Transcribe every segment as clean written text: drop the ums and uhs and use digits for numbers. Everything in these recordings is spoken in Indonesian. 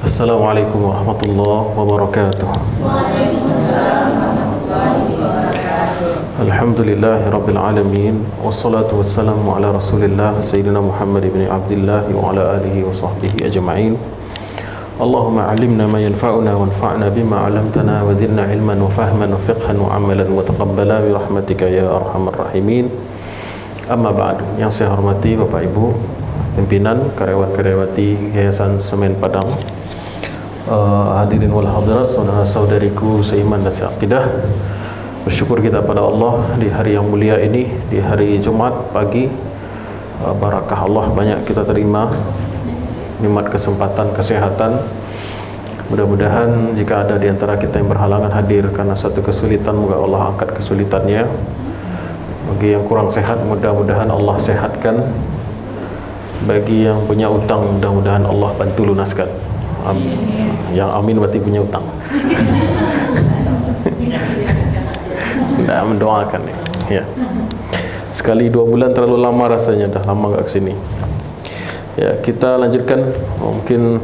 Assalamualaikum warahmatullahi wabarakatuh. Alhamdulillahi rabbil alamin. Wassalatu wassalamu ala rasulillah Sayyidina Muhammad ibn Abdullah wa ala alihi wa sahbihi ajma'in. Allahumma alimna ma yanfa'una wanfa'na bima 'allamtana wa zidna ilman wa fahman wa fiqhan wa amalan wa taqabbala bi rahmatika ya arhamar rahimin. Amma ba'du. Yang saya hormati Bapak Ibu pimpinan, karyawan-karyawati Yayasan Semen Padang, hadirin wal hadirat, saudara-saudariku seiman dan seaqidah. Bersyukur kita pada Allah di hari yang mulia ini, di hari Jumat pagi. Barakah Allah banyak kita terima, nikmat kesempatan kesehatan. Mudah-mudahan jika ada di antara kita yang berhalangan hadir karena suatu kesulitan, moga Allah angkat kesulitannya. Bagi yang kurang sehat, mudah-mudahan Allah sehatkan. Bagi yang punya utang, mudah-mudahan Allah bantu lunaskan. Amin. Yang amin berarti punya utang. Tidak mendoakan ya. Sekali 2 bulan terlalu lama rasanya, dah lama gak kesini. Ya, kita lanjutkan mungkin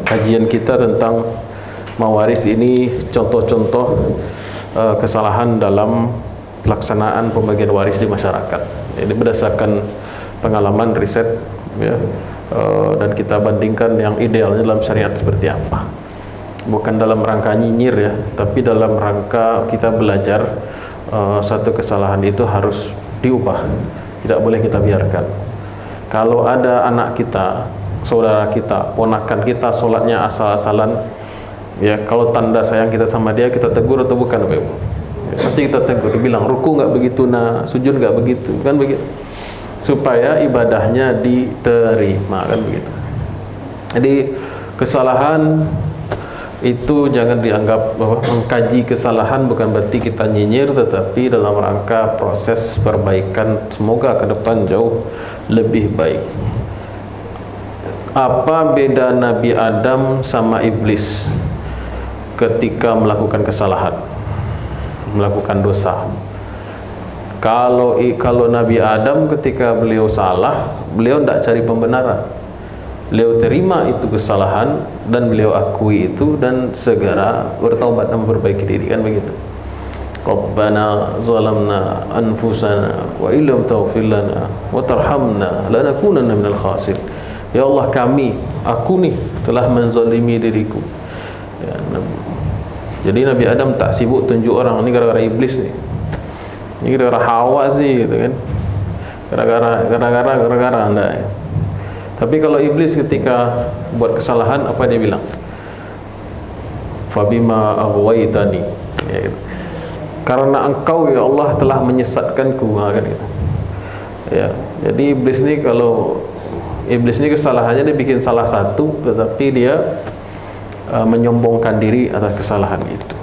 kajian kita tentang mawaris ini, contoh-contoh kesalahan dalam pelaksanaan pembagian waris di masyarakat. Ini berdasarkan pengalaman riset ya, dan kita bandingkan yang idealnya dalam syariat seperti apa. Bukan dalam rangka nyinyir ya, tapi dalam rangka kita belajar satu kesalahan itu harus diubah, tidak boleh kita biarkan. Kalau ada anak kita, saudara kita, ponakan kita sholatnya asal-asalan ya, kalau tanda sayang kita sama dia, kita tegur atau bukan Bapak Ibu? Ya, pasti kita tegur, bilang ruku nggak begitu, nah sujud nggak begitu, kan begitu, supaya ibadahnya diterima, kan begitu. Jadi kesalahan itu jangan dianggap bahwa mengkaji kesalahan bukan berarti kita nyinyir, tetapi dalam rangka proses perbaikan, semoga ke depan jauh lebih baik. Apa beda Nabi Adam sama iblis ketika melakukan kesalahan, melakukan dosa? Kalau Nabi Adam ketika beliau salah, beliau tidak cari pembenaran. Beliau terima itu kesalahan dan beliau akui itu dan segera bertaubat dan memperbaiki diri, kan begitu. Rabbana zalamna anfusana wa illam taghfir lana wa tarhamna lanakunanna minal khasirin. Ya Allah, aku nih telah menzalimi diriku. Ya, jadi Nabi Adam tak sibuk tunjuk orang ini gara-gara iblis nih. Ini gara-gara Hawa sih gitu kan. Gara-gara enggak ya. Tapi kalau iblis ketika buat kesalahan, apa dia bilang? Fabima aghwaytani. Ya, gitu. Karena engkau ya Allah telah menyesatkanku, kan gitu. Ya, jadi iblis ini kesalahannya dia bikin salah satu, tetapi dia menyombongkan diri atas kesalahan itu.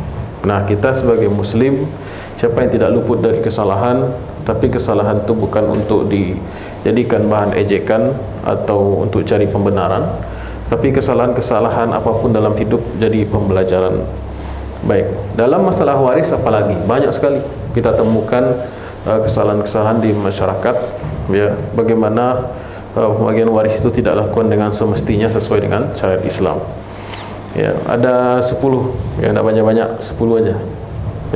Nah, kita sebagai muslim, siapa yang tidak luput dari kesalahan, tapi kesalahan itu bukan untuk dijadikan bahan ejekan atau untuk cari pembenaran, tapi kesalahan-kesalahan apapun dalam hidup jadi pembelajaran. Baik, dalam masalah waris apalagi banyak sekali kita temukan kesalahan-kesalahan di masyarakat ya, bagaimana pembagian waris itu tidak dilakukan dengan semestinya sesuai dengan syariat Islam. Ya, ada 10 ya, tidak banyak-banyak, 10 aja.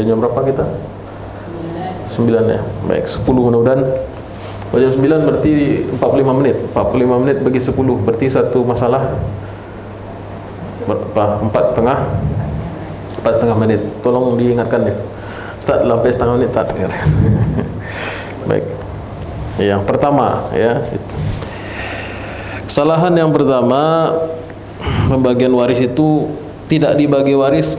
Jam berapa kita? 9 ya. Baik, 10 mudah-mudahan. Jam 9 berarti 45 menit. 45 menit bagi 10 berarti satu masalah berapa? 4,5 menit. Tolong diingatkan ya. Ustaz, sampai setengah menit tak. Baik. Yang pertama ya, itu. Kesalahan yang pertama, pembagian waris itu tidak dibagi waris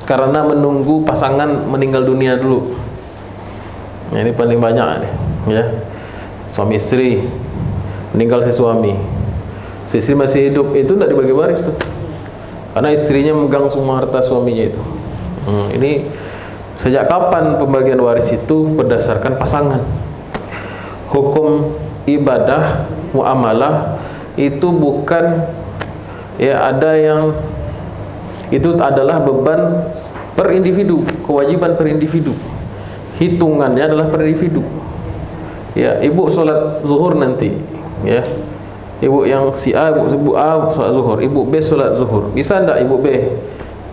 karena menunggu pasangan meninggal dunia dulu. Nah, ini paling banyak nih, ya. Suami istri meninggal si suami, si istri masih hidup, itu tidak dibagi waris tuh, karena istrinya megang semua harta suaminya itu. Ini sejak kapan pembagian waris itu berdasarkan pasangan? Hukum ibadah muamalah itu bukan ya, ada yang itu adalah beban per individu, kewajiban per individu, hitungannya adalah per individu. Ya, ibu sholat zuhur nanti ya, Ibu yang si A, ibu A sholat zuhur, ibu B sholat zuhur. Bisa enggak ibu B?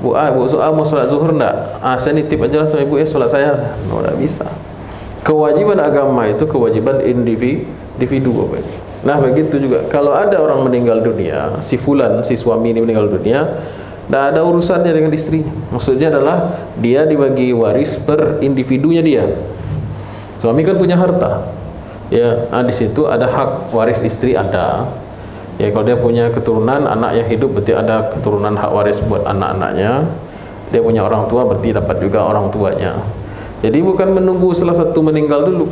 Ibu A mau sholat zuhur enggak? Saya nitip aja sama ibu sholat saya. Enggak bisa. Kewajiban agama itu kewajiban individu. Nah begitu juga kalau ada orang meninggal dunia, si fulan, si suami ini meninggal dunia, tidak ada urusannya dengan istrinya. Maksudnya adalah dia dibagi waris per individunya dia. Suami kan punya harta, ya. Nah di situ ada hak waris istri ada. Ya kalau dia punya keturunan, anak yang hidup berarti ada keturunan hak waris buat anak-anaknya. Dia punya orang tua berarti dapat juga orang tuanya. Jadi bukan menunggu salah satu meninggal dulu.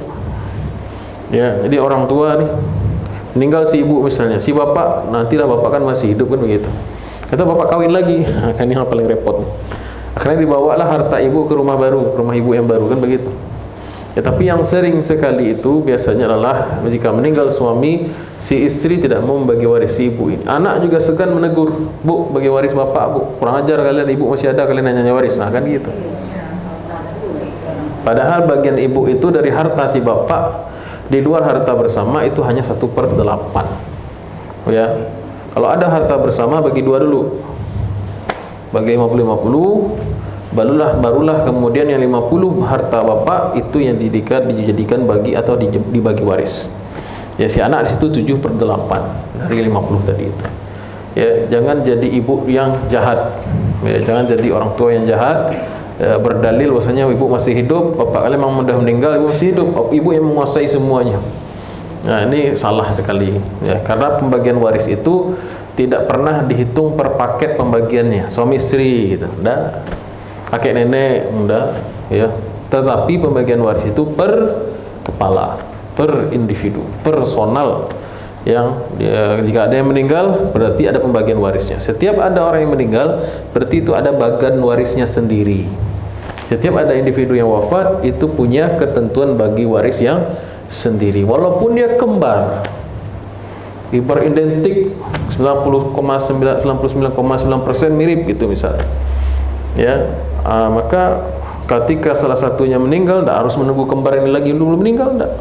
Ya, jadi orang tua nih meninggal si ibu misalnya, si bapak nantilah bapak kan masih hidup kan begitu. Kata bapak kawin lagi, kan ini yang paling repot. Akhirnya dibawalah harta ibu ke rumah baru, ke rumah ibu yang baru kan begitu. Ya tapi yang sering sekali itu biasanya adalah jika meninggal suami, si istri tidak mau membagi waris si ibu ini. Anak juga segan menegur, bu bagi waris bapak bu, kurang ajar kalian, ibu masih ada kalian nanya waris, nah kan gitu. Padahal bagian ibu itu dari harta si bapak, di luar harta bersama itu hanya 1/8. Ya, kalau ada harta bersama bagi 2 dulu, bagi 50-50, barulah kemudian yang 50 harta bapak itu yang dijadikan bagi atau dibagi waris. Ya si anak di situ 7/8 dari 50 tadi itu. Ya jangan jadi ibu yang jahat. Ya, jangan jadi orang tua yang jahat. Berdalil bahwasanya ibu masih hidup, bapak kalian memang sudah meninggal, ibu masih hidup, ibu yang menguasai semuanya. Nah ini salah sekali ya, karena pembagian waris itu tidak pernah dihitung per paket pembagiannya, suami istri gitu, enggak, kakek nenek enggak ya, tetapi pembagian waris itu per kepala, per individu, personal. Yang jika ada yang meninggal berarti ada pembagian warisnya. Setiap ada orang yang meninggal berarti itu ada bagian warisnya sendiri. Setiap ada individu yang wafat itu punya ketentuan bagi waris yang sendiri, walaupun dia kembar, beridentik 99,9% mirip gitu misalnya ya. Maka ketika salah satunya meninggal tidak harus menunggu kembar ini lagi dulu meninggal, tidak.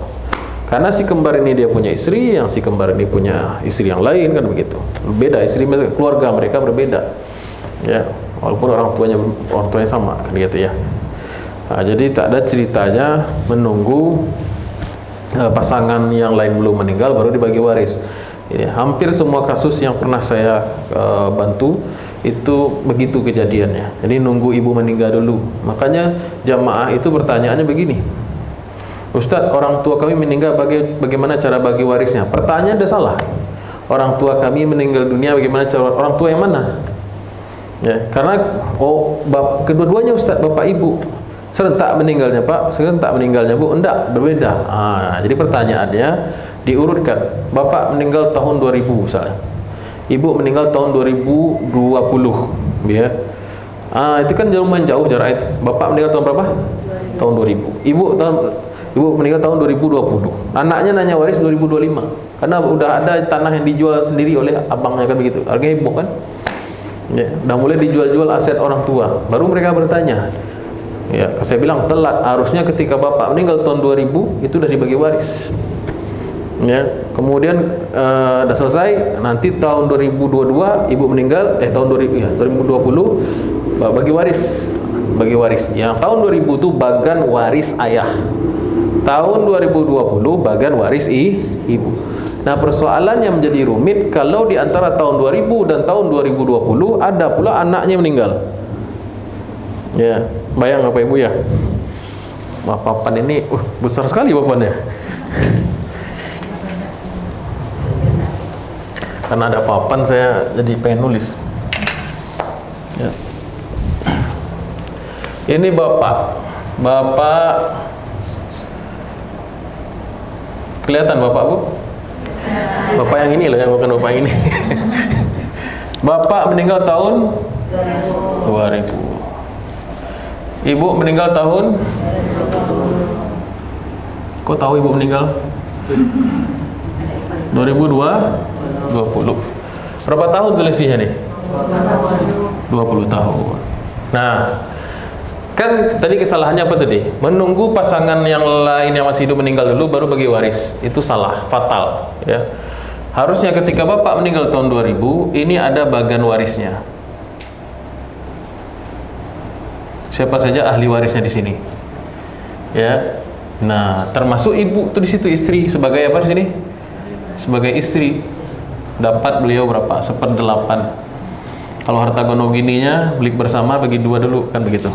Karena si kembar ini dia punya istri, yang si kembar ini punya istri yang lain kan begitu. Beda istri, keluarga mereka berbeda. Ya, walaupun orang tuanya sama kan gitu ya. Nah, jadi tak ada ceritanya menunggu pasangan yang lain belum meninggal baru dibagi waris. Ini hampir semua kasus yang pernah saya bantu itu begitu kejadiannya. Jadi nunggu ibu meninggal dulu. Makanya jamaah itu pertanyaannya begini, Ustadz, orang tua kami meninggal, bagaimana cara bagi warisnya? Pertanyaan dah salah. Orang tua kami meninggal dunia, bagaimana cara? Orang tua yang mana? Ya, karena kedua-duanya Ustadz, bapak ibu serentak meninggalnya pak, serentak meninggalnya bu, enggak, berbeda. Jadi pertanyaannya diurutkan. Bapak meninggal tahun 2000 misalnya, ibu meninggal tahun 2020, ya. Itu kan lumayan jauh jarak itu. Bapak meninggal tahun berapa? Tahun 2000. Ibu meninggal tahun 2020. Anaknya nanya waris 2025. Karena udah ada tanah yang dijual sendiri oleh abangnya kan begitu. Harganya heboh kan? Ya, udah mulai dijual-jual aset orang tua. Baru mereka bertanya. Ya, saya bilang telat. Harusnya ketika bapak meninggal tahun 2000 itu udah dibagi waris. Ya, kemudian udah selesai. Nanti tahun 2022 ibu meninggal. Tahun 2020 bagi waris. Bagi waris. Yang tahun 2000 itu bagian waris ayah. Tahun 2020 bagian waris ibu. Nah persoalan yang menjadi rumit kalau di antara tahun 2000 dan tahun 2020 ada pula anaknya meninggal. Ya, bayang apa ibu ya? Wah, papan ini besar sekali papannya. Karena ada papan saya jadi pengen nulis. Ya. Ini bapak kelihatan bapak bu? Bapak yang ini loh ya, bukan bapak yang ini. Bapak meninggal tahun 2000. Ibu meninggal tahun? Kok tahu ibu meninggal? 2020. Berapa tahun selisihnya nih? 20 tahun. Nah, kan tadi kesalahannya apa tadi? Menunggu pasangan yang lain yang masih hidup meninggal dulu baru bagi waris. Itu salah, fatal ya. Harusnya ketika bapak meninggal tahun 2000, ini ada bagian warisnya. Siapa saja ahli warisnya di sini? Ya. Nah, termasuk ibu tuh di situ, istri sebagai apa di sini? Sebagai istri. Dapat beliau berapa? 1/8. Kalau harta gonogininya beli bersama bagi 2 dulu, kan begitu.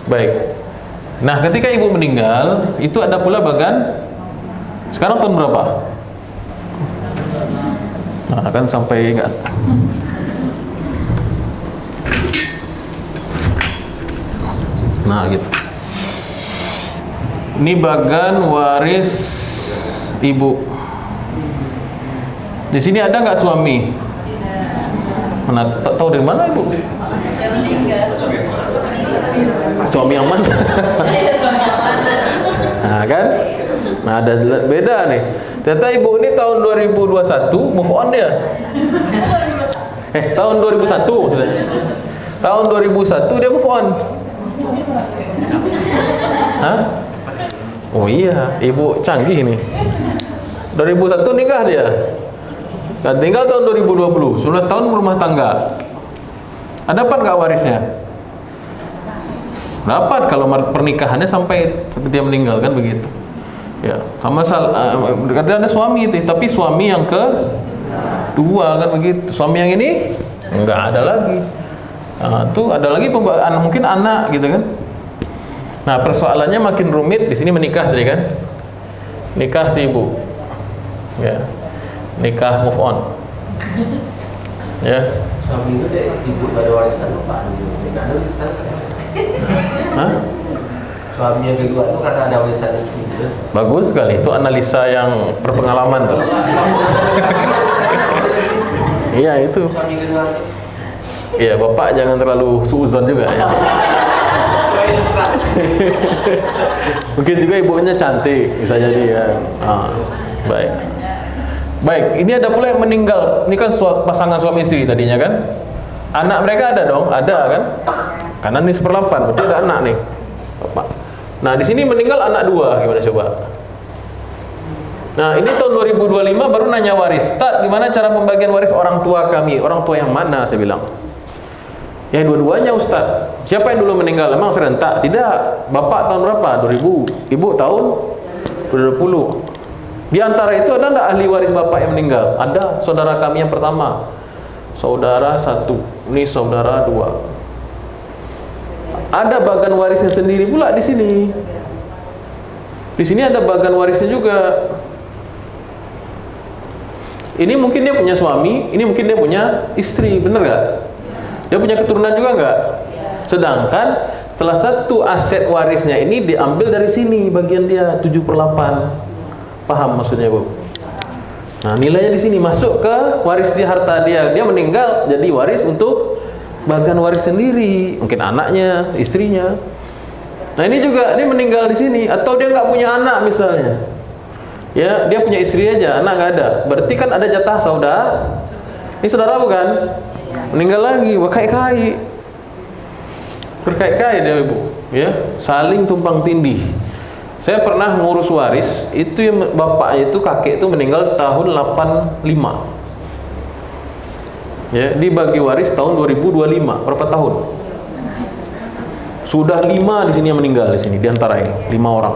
Baik. Nah, ketika ibu meninggal, itu ada pula bagan. Sekarang tahun berapa? Nah, kan sampai enggak. Nah, gitu. Ini bagan waris ibu. Di sini ada nggak suami? Mana tahu dari mana ibu? Suami yang mana? Nah, kan? Nah, ada beda nih. Ternyata ibu ini tahun 2021 move on dia. Tahun 2001 maksudnya. Tahun 2001 dia move on. Hah? Oh iya, ibu canggih nih. 2001 nikah dia. Dan tinggal tahun 2020, 11 tahun berumah tangga. Ada apa nggak warisnya? Dapat kalau pernikahannya sampai dia meninggal, kan begitu. Ya, sama ada suami itu, tapi suami yang kedua, kan begitu. Suami yang ini enggak ada lagi. Tuh ada lagi mungkin anak gitu kan. Nah, persoalannya makin rumit di sini menikah tadi kan. Nikah si ibu. Ya. Nikah move on. Ya. Suami itu deh ibu ada warisan bapak. Nikah ada warisan. Hah? Suami yang kedua itu karena ada warisan istri itu. Bagus sekali, itu analisa yang berpengalaman tuh. Iya itu. Suami kedua. Iya, bapak jangan terlalu suuzon juga ya. Mungkin juga ibunya cantik, bisa jadi ya. Baik. Baik, ini ada pula yang meninggal. Ini kan pasangan suami istri tadinya kan. Anak mereka ada dong, ada kan? Karena ini 1/8, berarti ada anak nih. Bapak. Nah, di sini meninggal anak 2, gimana coba? Nah, ini tahun 2025 baru nanya waris. Ustaz, gimana cara pembagian waris orang tua kami? Orang tua yang mana? Saya bilang. Ya dua-duanya Ustaz. Siapa yang dulu meninggal? Emang serentak? Tidak. Bapak tahun berapa? 2000. Ibu tahun 2020. Di antara itu ada enggak ahli waris bapak yang meninggal? Ada. Saudara kami yang pertama. Saudara 1. Ini saudara 2. Ada bagan warisnya sendiri pula di sini. Di sini ada bagan warisnya juga. Ini mungkin dia punya suami, ini mungkin dia punya istri, bener nggak? Dia punya keturunan juga nggak? Sedangkan salah satu aset warisnya ini diambil dari sini, bagian dia 7/8. Paham maksudnya Bu? Nah, nilainya di sini masuk ke waris di harta dia. Dia meninggal jadi waris untuk bagian waris sendiri, mungkin anaknya, istrinya. Nah, ini juga dia meninggal di sini, atau dia nggak punya anak misalnya. Ya, dia punya istri aja, anak nggak ada. Berarti kan ada jatah saudara. Ini saudara bukan? Meninggal lagi, berkait-kait. Berkait-kait dia Ibu, ya, saling tumpang tindih. Saya pernah ngurus waris, itu yang bapaknya itu kakek itu meninggal tahun 85. Ya, dibagi waris tahun 2025. Berapa tahun? Sudah 5 di sini yang meninggal di sini, di antara ini 5 orang.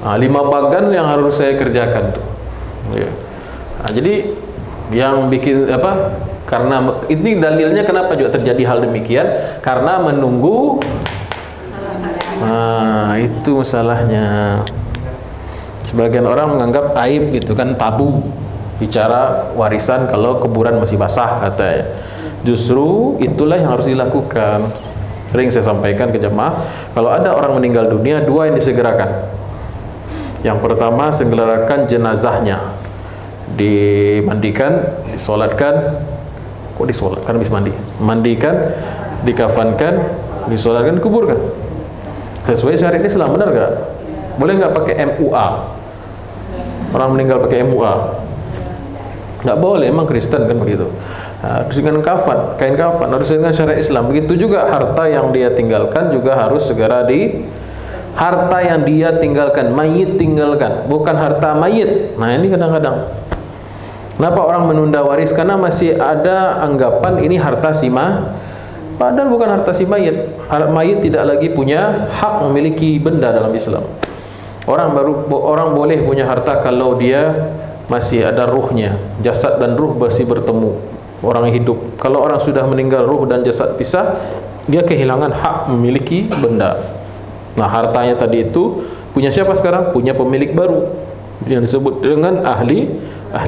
Nah, 5 bagan yang harus saya kerjakan tuh. Ya. Nah, jadi yang bikin apa? Karena ini dalilnya kenapa juga terjadi hal demikian? Karena menunggu. Nah, itu masalahnya. Sebagian orang menganggap aib gitu kan, tabu bicara warisan kalau kuburan masih basah katanya. Justru itulah yang harus dilakukan. Sering saya sampaikan ke jemaah, kalau ada orang meninggal dunia, 2 yang disegerakan. Yang pertama, segerakan jenazahnya, dimandikan, disolatkan. Kok disolatkan habis mandi? Mandikan, dikafankan, disolatkan, dikuburkan. Sesuai syariat Islam, benar nggak? Boleh nggak pakai MUA? Orang meninggal pakai MUA? Nggak boleh, emang Kristen kan begitu. Harus dengan kafan, kain kafan, harus dengan syariat Islam. Begitu juga harta yang dia tinggalkan juga harus segera harta yang dia tinggalkan, mayit tinggalkan, bukan harta mayit. Nah, ini kadang-kadang Kenapa orang menunda waris? Karena masih ada anggapan ini harta si padahal bukan harta si mayit. Mayit tidak lagi punya hak memiliki benda dalam Islam. Orang boleh punya harta kalau dia masih ada ruhnya, jasad dan ruh masih bertemu, orang hidup. Kalau orang sudah meninggal, ruh dan jasad pisah, dia kehilangan hak memiliki benda. Nah, hartanya tadi itu punya siapa sekarang? Punya pemilik baru yang disebut dengan ahli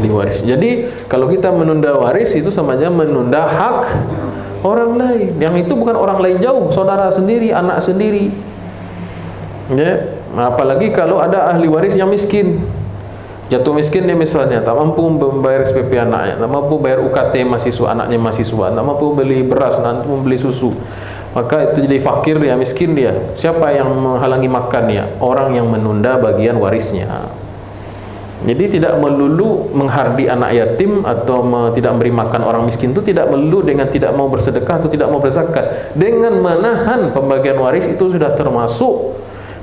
waris. Jadi kalau kita menunda waris itu sama aja menunda hak orang lain. Yang itu bukan orang lain jauh, saudara sendiri, anak sendiri. Ya, apalagi kalau ada ahli waris yang miskin. Jatuh miskin dia misalnya, tak mampu membayar SPP anaknya, tak mampu bayar UKT mahasiswa, anaknya mahasiswa, tak mampu beli beras, tak mampu beli susu. Maka itu jadi fakir dia, miskin dia. Siapa yang menghalangi makannya? Orang yang menunda bagian warisnya. Jadi tidak melulu menghardi anak yatim atau tidak memberi makan orang miskin itu tidak melulu dengan tidak mau bersedekah atau tidak mau berzakat. Dengan menahan pembagian waris itu sudah termasuk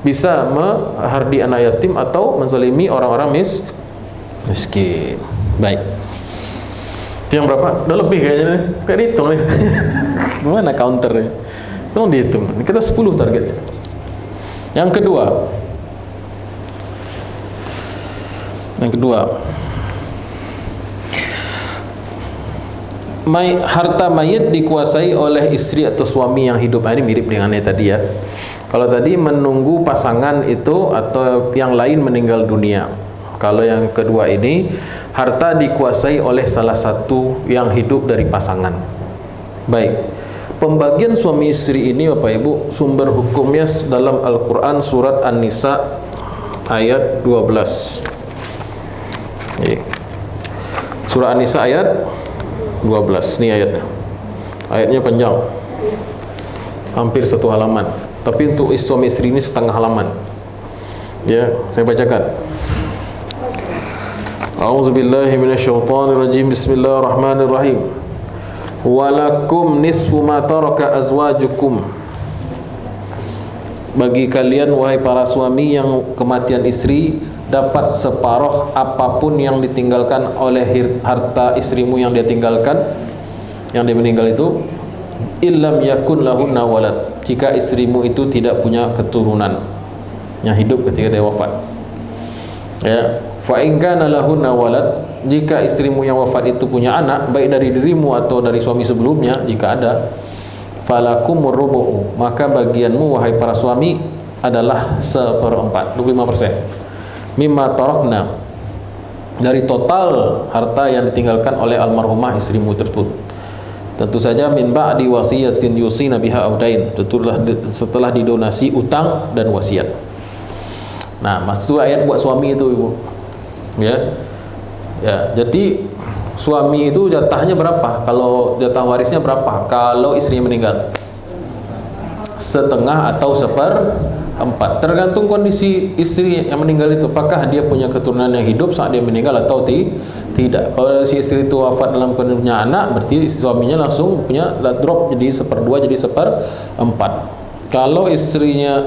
bisa menghardi anak yatim atau menzalimi orang-orang miskin. Baik. Itu yang berapa? Udah lebih kayaknya nih. Kayak dihitung nih. Gimana counternya? Tolong dihitung. Kita 10 targetnya. Yang kedua, harta mayit dikuasai oleh istri atau suami yang hidup. Ini mirip dengan yang tadi ya. Kalau tadi menunggu pasangan itu atau yang lain meninggal dunia. Kalau yang kedua ini harta dikuasai oleh salah satu yang hidup dari pasangan. Baik. Pembagian suami istri ini Bapak Ibu sumber hukumnya dalam Al-Quran surat An-Nisa ayat 12. Surah An-Nisa ayat 12. Ini ayatnya. Ayatnya panjang. Hampir 1 halaman. Tapi untuk suami istri ini setengah halaman. Ya, saya bacakan. A'udzubillahi minasyaitonirrajim. Bismillahirrahmanirrahim. Walakum nisfu ma taraka azwajukum. Bagi kalian wahai para suami yang kematian istri dapat separuh apapun yang ditinggalkan oleh harta istrimu yang dia tinggalkan, yang dia meninggal itu, illam yakun lahunna walad, jika istrimu itu tidak punya keturunan yang hidup ketika dia wafat. Ya, fa in kana lahunna walad, jika istrimu yang wafat itu punya anak, baik dari dirimu atau dari suami sebelumnya, jika ada, falakumur rubu'u, maka bagianmu wahai para suami adalah 1/4, 25%. Mimma tarakna, dari total harta yang ditinggalkan oleh almarhumah istrimu tersebut. Tentu saja min ba'di wasiyatin yusina biha audain, setelah didonasi utang dan wasiat. Nah, maksud ayat buat suami itu Ibu. Ya. Ya, jadi suami itu jatahnya berapa? Kalau jatah warisnya berapa? Kalau istrinya meninggal? Setengah atau 1/4, tergantung kondisi istri yang meninggal itu. Apakah dia punya keturunan yang hidup saat dia meninggal atau tidak. Kalau si istri itu wafat dalam kondisi punya anak, berarti suaminya langsung punya drop jadi 1/2, jadi 1/4. Kalau istrinya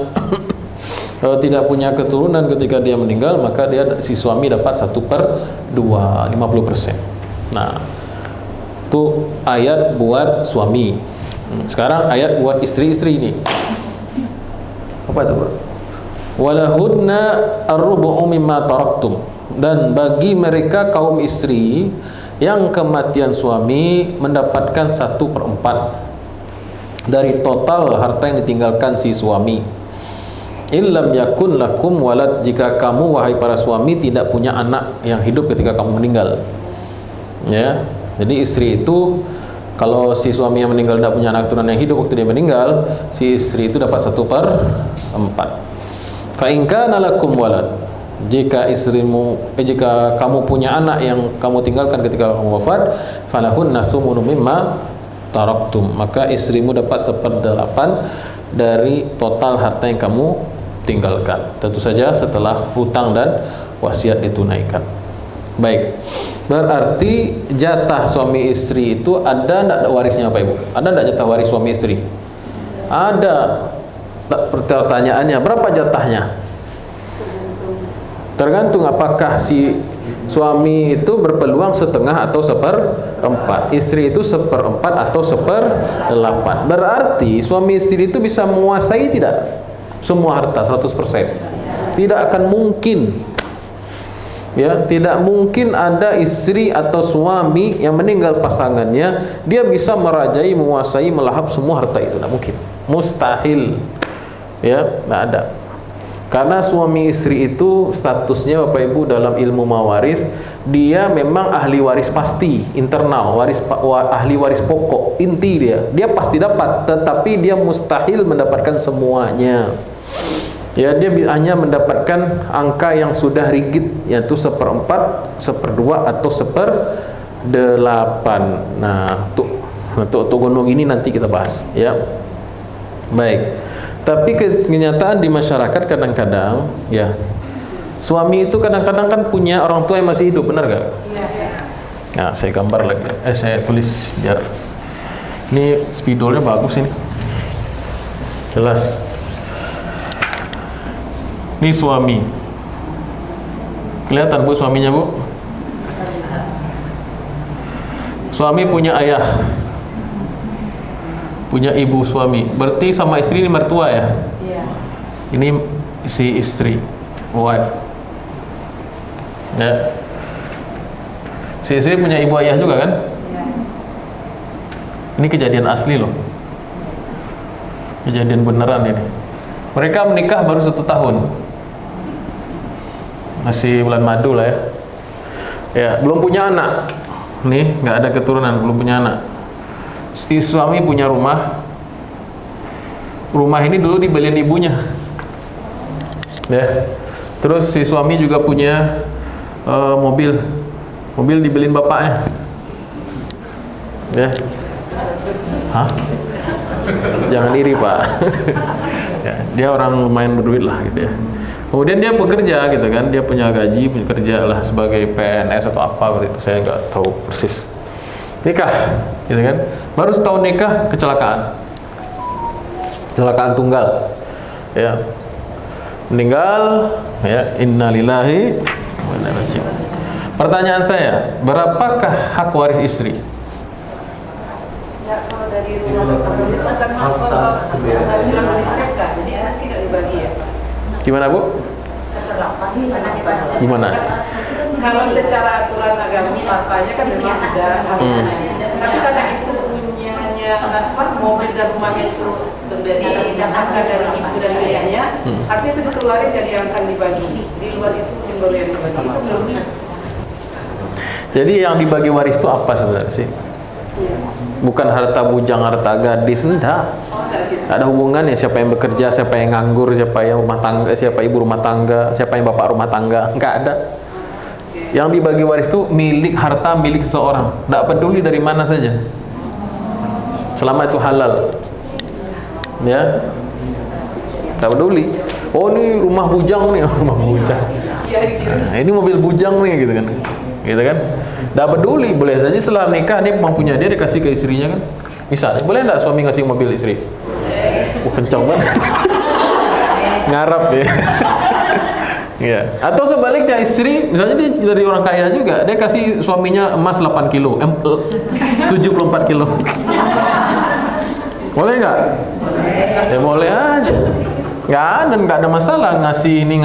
tidak punya keturunan ketika dia meninggal, maka si suami dapat 1/2, 50%. Nah, itu ayat buat suami. Sekarang ayat buat istri-istri ini. Apa itu, Bro? Walahunna ar-rubu'u mimma taraktum, dan bagi mereka kaum istri yang kematian suami mendapatkan 1/4 dari total harta yang ditinggalkan si suami. Illam yakun lakum walad, jika kamu wahai para suami tidak punya anak yang hidup ketika kamu meninggal. Ya. Jadi istri itu, kalau si suami yang meninggal tidak punya anak keturunan yang hidup waktu dia meninggal, si istri itu dapat 1/4. Fa in kana lakum walad, jika kamu punya anak yang kamu tinggalkan ketika kamu wafat, falahunna sumunu mimma taraktum, maka istrimu dapat 1/8 dari total harta yang kamu tinggalkan. Tentu saja setelah hutang dan wasiat ditunaikan. Baik. Berarti jatah suami istri itu ada enggak warisnya Pak Ibu? Ada enggak jatah waris suami istri? Ada. Pertanyaannya, berapa jatahnya? Tergantung apakah si Suami itu berpeluang setengah atau seperempat, istri itu seperempat atau seperdelapan. Berarti suami istri itu bisa menguasai tidak semua harta 100%? Tidak akan mungkin. Ya, tidak mungkin ada istri atau suami yang meninggal pasangannya dia bisa merajai, menguasai, melahap semua harta itu. Tidak mungkin, mustahil. Ya, tidak ada. Karena suami istri itu statusnya Bapak Ibu dalam ilmu mawaris, dia memang ahli waris pasti, internal, ahli waris pokok, inti dia pasti dapat, tetapi dia mustahil mendapatkan semuanya. Ya, dia hanya mendapatkan angka yang sudah rigid, yaitu seperempat, seperdua atau seperdelapan. Nah, untuk gonong ini nanti kita bahas. Ya, baik. Tapi kenyataan di masyarakat kadang-kadang, ya, suami itu kadang-kadang kan punya orang tua yang masih hidup, benar gak? Nah, saya gambar lagi. Saya tulis biar ini spidolnya bagus ini, jelas. Ini suami, kelihatan Bu suaminya Bu? Suami punya ayah, punya ibu suami. Berarti sama istri ini mertua ya? Iya. Ini si istri, wife. Ya. Si istri punya ibu ayah juga kan? Iya. Ini kejadian asli loh. Kejadian beneran ini. Mereka menikah baru 1 tahun. Masih bulan madu lah ya. Ya, belum punya anak. Nih, nggak ada keturunan, belum punya anak. Si suami punya rumah. Rumah ini dulu dibeliin ibunya. Ya. Terus si suami juga punya mobil. Mobil dibeliin bapaknya. Ya. Hah? Jangan iri, Pak. Ya, dia orang lumayan berduit lah gitu ya. Kemudian dia bekerja gitu kan, dia punya gaji, punya kerja lah sebagai PNS atau apa gitu, saya nggak tahu persis. Nikah, gitu kan? Baru setahun nikah kecelakaan tunggal, ya, meninggal, ya, innalillahi wa inna ilaihi raji'un. Pertanyaan saya, berapakah hak waris istri? Ya, kalau dari rumah itu kan hasil mereka, jadi tidak dibagi ya. Gimana Bu? Gimana? Kalau secara aturan agama partanya kan memang ada harusnya. Tapi karena itu punyanya mobil dan rumahnya itu diangkat dari ibu dan ayahnya, artinya itu dikeluarin dari yang akan dibagi. Di luar itu yang baru yang dibagi. Itu belum sih. Jadi yang dibagi waris itu apa sebenarnya sih? Bukan harta bujang, harta gadis, enggak. Ada hubungannya siapa yang bekerja, siapa yang nganggur, siapa yang rumah tangga, siapa ibu rumah tangga, siapa yang bapak rumah tangga, enggak ada. Yang dibagi waris itu milik, harta milik seseorang, enggak peduli dari mana saja, selama itu halal, ya, enggak peduli. Oh ini rumah bujang nih, rumah bujang. Nah, ini mobil bujang nih, gitu kan, enggak peduli. Boleh saja setelah nikah nih mampunya dia dikasih ke istrinya kan, misalnya. Boleh enggak suami ngasih mobil istri? Kencang banget. Ngarap ya. Ya. Atau sebaliknya istri, misalnya dia dari orang kaya juga, dia kasih suaminya emas 8 kilo, 74 kilo. Boleh nggak? Ya boleh aja. Nggak ada masalah ngasih ini.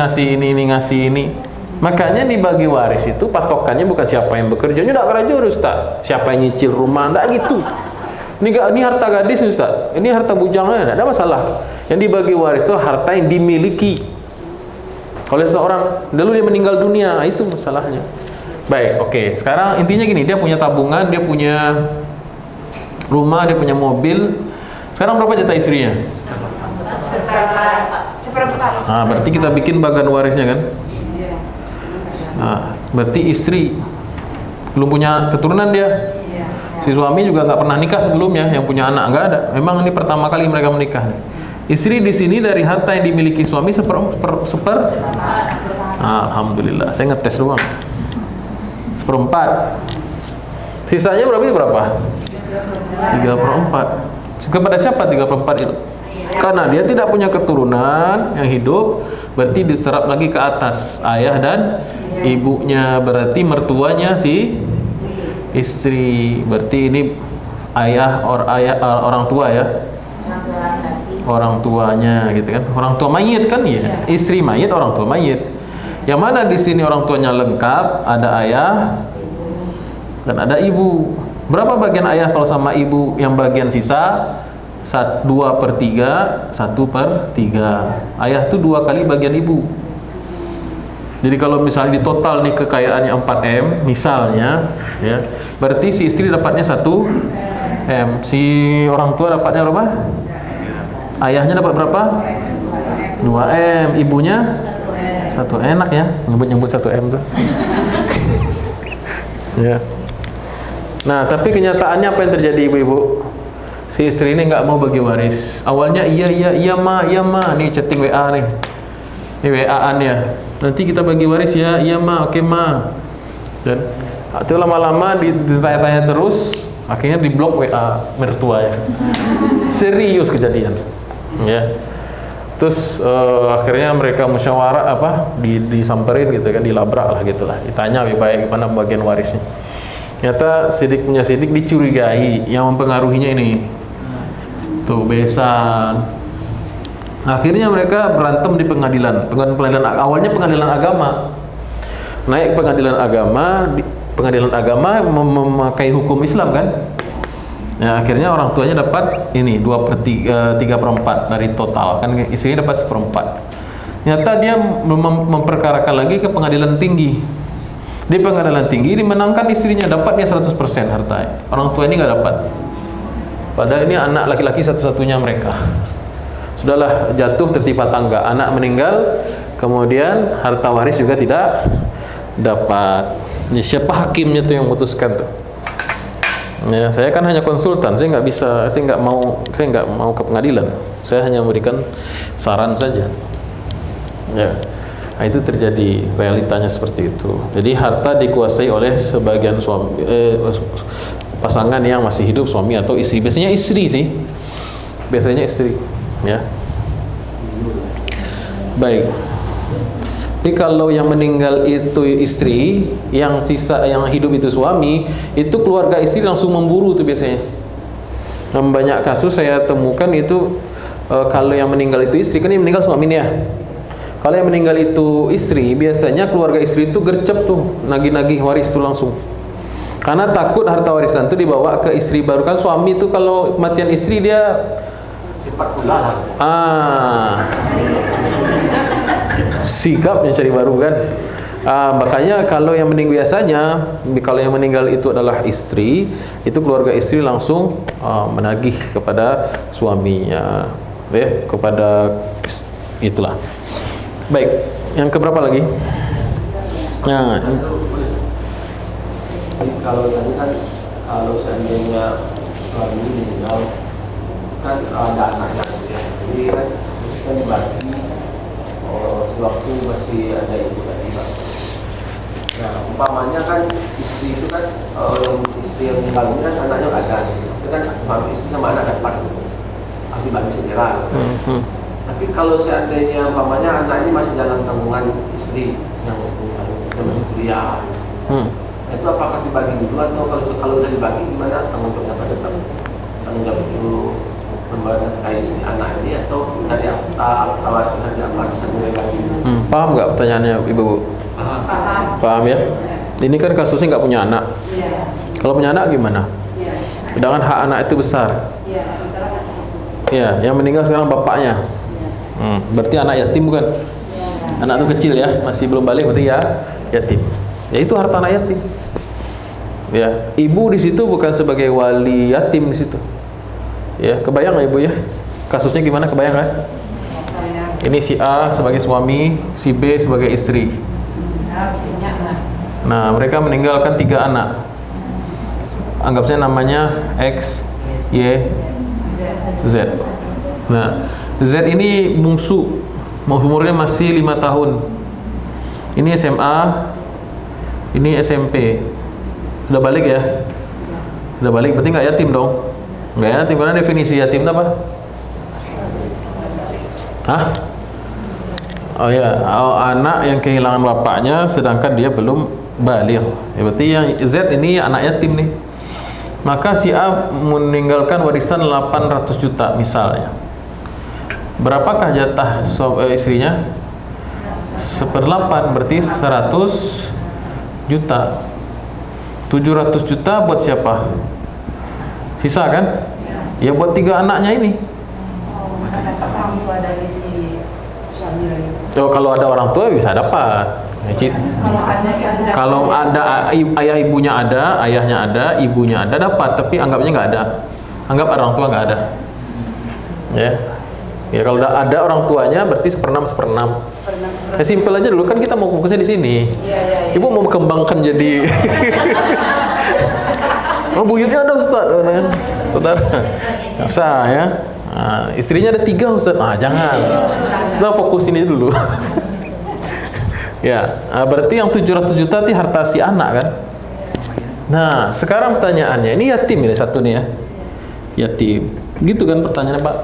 Makanya dibagi waris itu patokannya bukan siapa yang bekerja, ini nggak kerja Ustaz. Siapa yang nyicil rumah, nggak gitu. Ini harta gadis Ustaz, ini harta bujangnya, tidak ada masalah. Yang dibagi waris itu harta yang dimiliki oleh seorang, lalu dia meninggal dunia, itu masalahnya. Baik, oke. Sekarang intinya gini, dia punya tabungan, dia punya rumah, dia punya mobil. Sekarang berapa jatah istrinya? Seperempat. Nah, berarti kita bikin bagian warisnya kan? Nah, berarti istri belum punya keturunan dia. Si suami juga nggak pernah nikah sebelumnya, yang punya anak nggak ada. Memang ini pertama kali mereka menikah. Istri di sini dari harta yang dimiliki suami alhamdulillah, saya ngetes doang. 1/4. Sisanya berapa? 3/4. Kepada siapa 3/4 itu? Karena dia tidak punya keturunan yang hidup, berarti diserap lagi ke atas ayah dan Ibunya berarti mertuanya si istri. Berarti ini orang tua ya. Orang tuanya gitu kan. Orang tua mayit kan ya. Istri mayit, orang tua mayit. Yang mana di sini orang tuanya lengkap, ada ayah dan ada ibu. Berapa bagian ayah kalau sama ibu? Yang bagian sisa 2/3, 1/3. Ayah itu 2 kali bagian ibu. Jadi kalau misalnya di total nih kekayaannya 4M misalnya ya, berarti si istri dapatnya 1M, si orang tua dapatnya berapa? Ayahnya dapat berapa? 2M, ibunya 1. Enak ya nyebut 1M tuh. Ya. Nah, tapi kenyataannya apa yang terjadi ibu-ibu? Si istri ini nggak mau bagi waris. Awalnya iya ma, nih chatting WA nih. Ini WA-an ya. Nanti kita bagi waris ya, iya ma, oke ma. Dan itu lama-lama ditanya-tanya terus, akhirnya diblok WA mertua ya. Serius kejadian. Ya. Terus akhirnya mereka musyawarah disamperin gitu kan, dilabrak lah gitulah. Ditanya lebih baik gimana bagian warisnya. Ternyata sidik punya sidik dicurigai yang mempengaruhinya ini tuh besan. Akhirnya mereka berantem di pengadilan. Awalnya pengadilan agama, naik pengadilan agama memakai hukum Islam kan. Ya, akhirnya orang tuanya dapat ini 3/4 dari total kan, istrinya dapat 1/4. Ternyata dia memperkarakan lagi ke pengadilan tinggi. Di pengadilan tinggi dimenangkan istrinya, dapatnya 100% harta. Orang tua ini nggak dapat. Padahal ini anak laki-laki satu-satunya mereka. Sudahlah, jatuh tertimpa tangga, anak meninggal, kemudian harta waris juga tidak dapat. Ya, siapa hakimnya tuh yang memutuskan tuh? Ya, saya kan hanya konsultan, saya nggak mau ke pengadilan. Saya hanya memberikan saran saja. Ya. Nah, itu terjadi, realitanya seperti itu. Jadi harta dikuasai oleh sebagian pasangan yang masih hidup, suami atau istri. Biasanya istri sih. Biasanya istri, ya. Baik. Tapi kalau yang meninggal itu istri, yang hidup itu suami, itu keluarga istri langsung memburu tuh biasanya. Dalam banyak kasus saya temukan itu kalau yang meninggal itu istri, kan yang meninggal suaminya. Kalau yang meninggal itu istri, biasanya keluarga istri itu gercep tuh, nagih-nagih waris tuh langsung. Karena takut harta warisan itu dibawa ke istri baru. Kan suami itu kalau kematian istri dia sifat ulah. Sikap mencari baru kan. Makanya kalau yang meninggal biasanya, kalau yang meninggal itu adalah istri, itu keluarga istri langsung menagih kepada suaminya, ya, kepada itulah. Baik, yang keberapa lagi? Nah, kalau tadi kan kalau seandainya suami meninggal kan ada anaknya, jadi kan dibagi sewaktu masih ada ibu tadi. Nah, umpamanya kan istri itu kan istri yang meninggal ini kan anaknya nggak ada, itu kan istri sama anak dapat, tapi bagi segera. Tapi kalau seandainya umpamanya anak ini masih dalam tanggungan istri yang masih kuliah, itu apakah dibagi dulu atau kalau sudah dibagi gimana tanggung jawabnya tetap tanggung jawab itu membayar istri anak ini atau dari warisan lagi? Paham nggak pertanyaannya ibu? Paham ya? Ini kan kasusnya nggak punya anak. Kalau punya anak gimana? Sedangkan hak anak itu besar. Ya, yang meninggal sekarang bapaknya. Berarti anak yatim bukan? Anak itu kecil ya, masih belum balik, berarti ya yatim. Ya itu harta anak yatim. Ya, ibu di situ bukan sebagai wali yatim di situ. Ya, kebayang nggak ibu ya? Kasusnya gimana, kebayang kan? Ini si A sebagai suami, si B sebagai istri. Nah, mereka meninggalkan 3 anak. Anggap saja namanya X, Y, Z. Nah, Z ini bungsu, umurnya masih 5 tahun. Ini SMA, ini SMP. Sudah balik ya? Sudah balik, berarti nggak yatim dong? Nggak yatim, karena definisi yatim itu apa? Hah? Oh ya, anak yang kehilangan bapaknya sedangkan dia belum baligh. Ya, berarti yang Z ini anak yatim nih. Maka si A meninggalkan warisan 800 juta misalnya. Berapakah jatah istrinya? 1/8, berarti 100 juta. 700 juta buat siapa? Sisa kan? Ya buat 3 anaknya ini. Ada orang tua dari si suami lagi. Oh, kalau ada orang tua bisa dapat. Kalau ada ayah ibunya ada, ayahnya ada, ibunya ada dapat, tapi anggapnya nggak ada. Anggap orang tua nggak ada. Ya. Ya kalau ada orang tuanya berarti 1/6. Ya simpel aja dulu kan kita mau fokusnya di sini. Iya. Ibu mau kembangkan jadi oh, buyutnya ada Ustaz, kan? Saudara. Nggak sah ya. Nah, istrinya ada 3 Ustaz. Jangan. Kita fokus ini dulu. Ya, berarti yang 700 juta itu harta si anak kan? Nah, sekarang pertanyaannya, ini yatim ini satu nih ya. Yatim. Gitu kan pertanyaannya, Pak?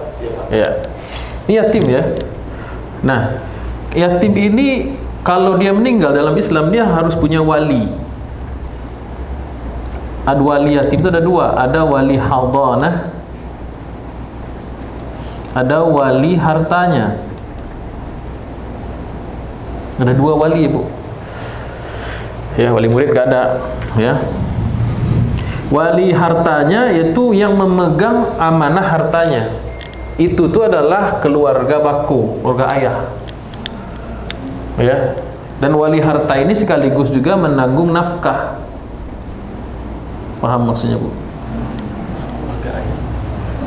Ya. Ini yatim ya. Nah, yatim ini kalau dia meninggal dalam Islam dia harus punya wali. Ada wali yatim itu ada 2, ada wali hadanah, ada wali hartanya. Ada 2 wali, Ibu. Ya, wali murid gak ada, ya. Wali hartanya yaitu yang memegang amanah hartanya. Itu tuh adalah keluarga baku, keluarga ayah. Ya. Dan wali harta ini sekaligus juga menanggung nafkah. Paham maksudnya, Bu?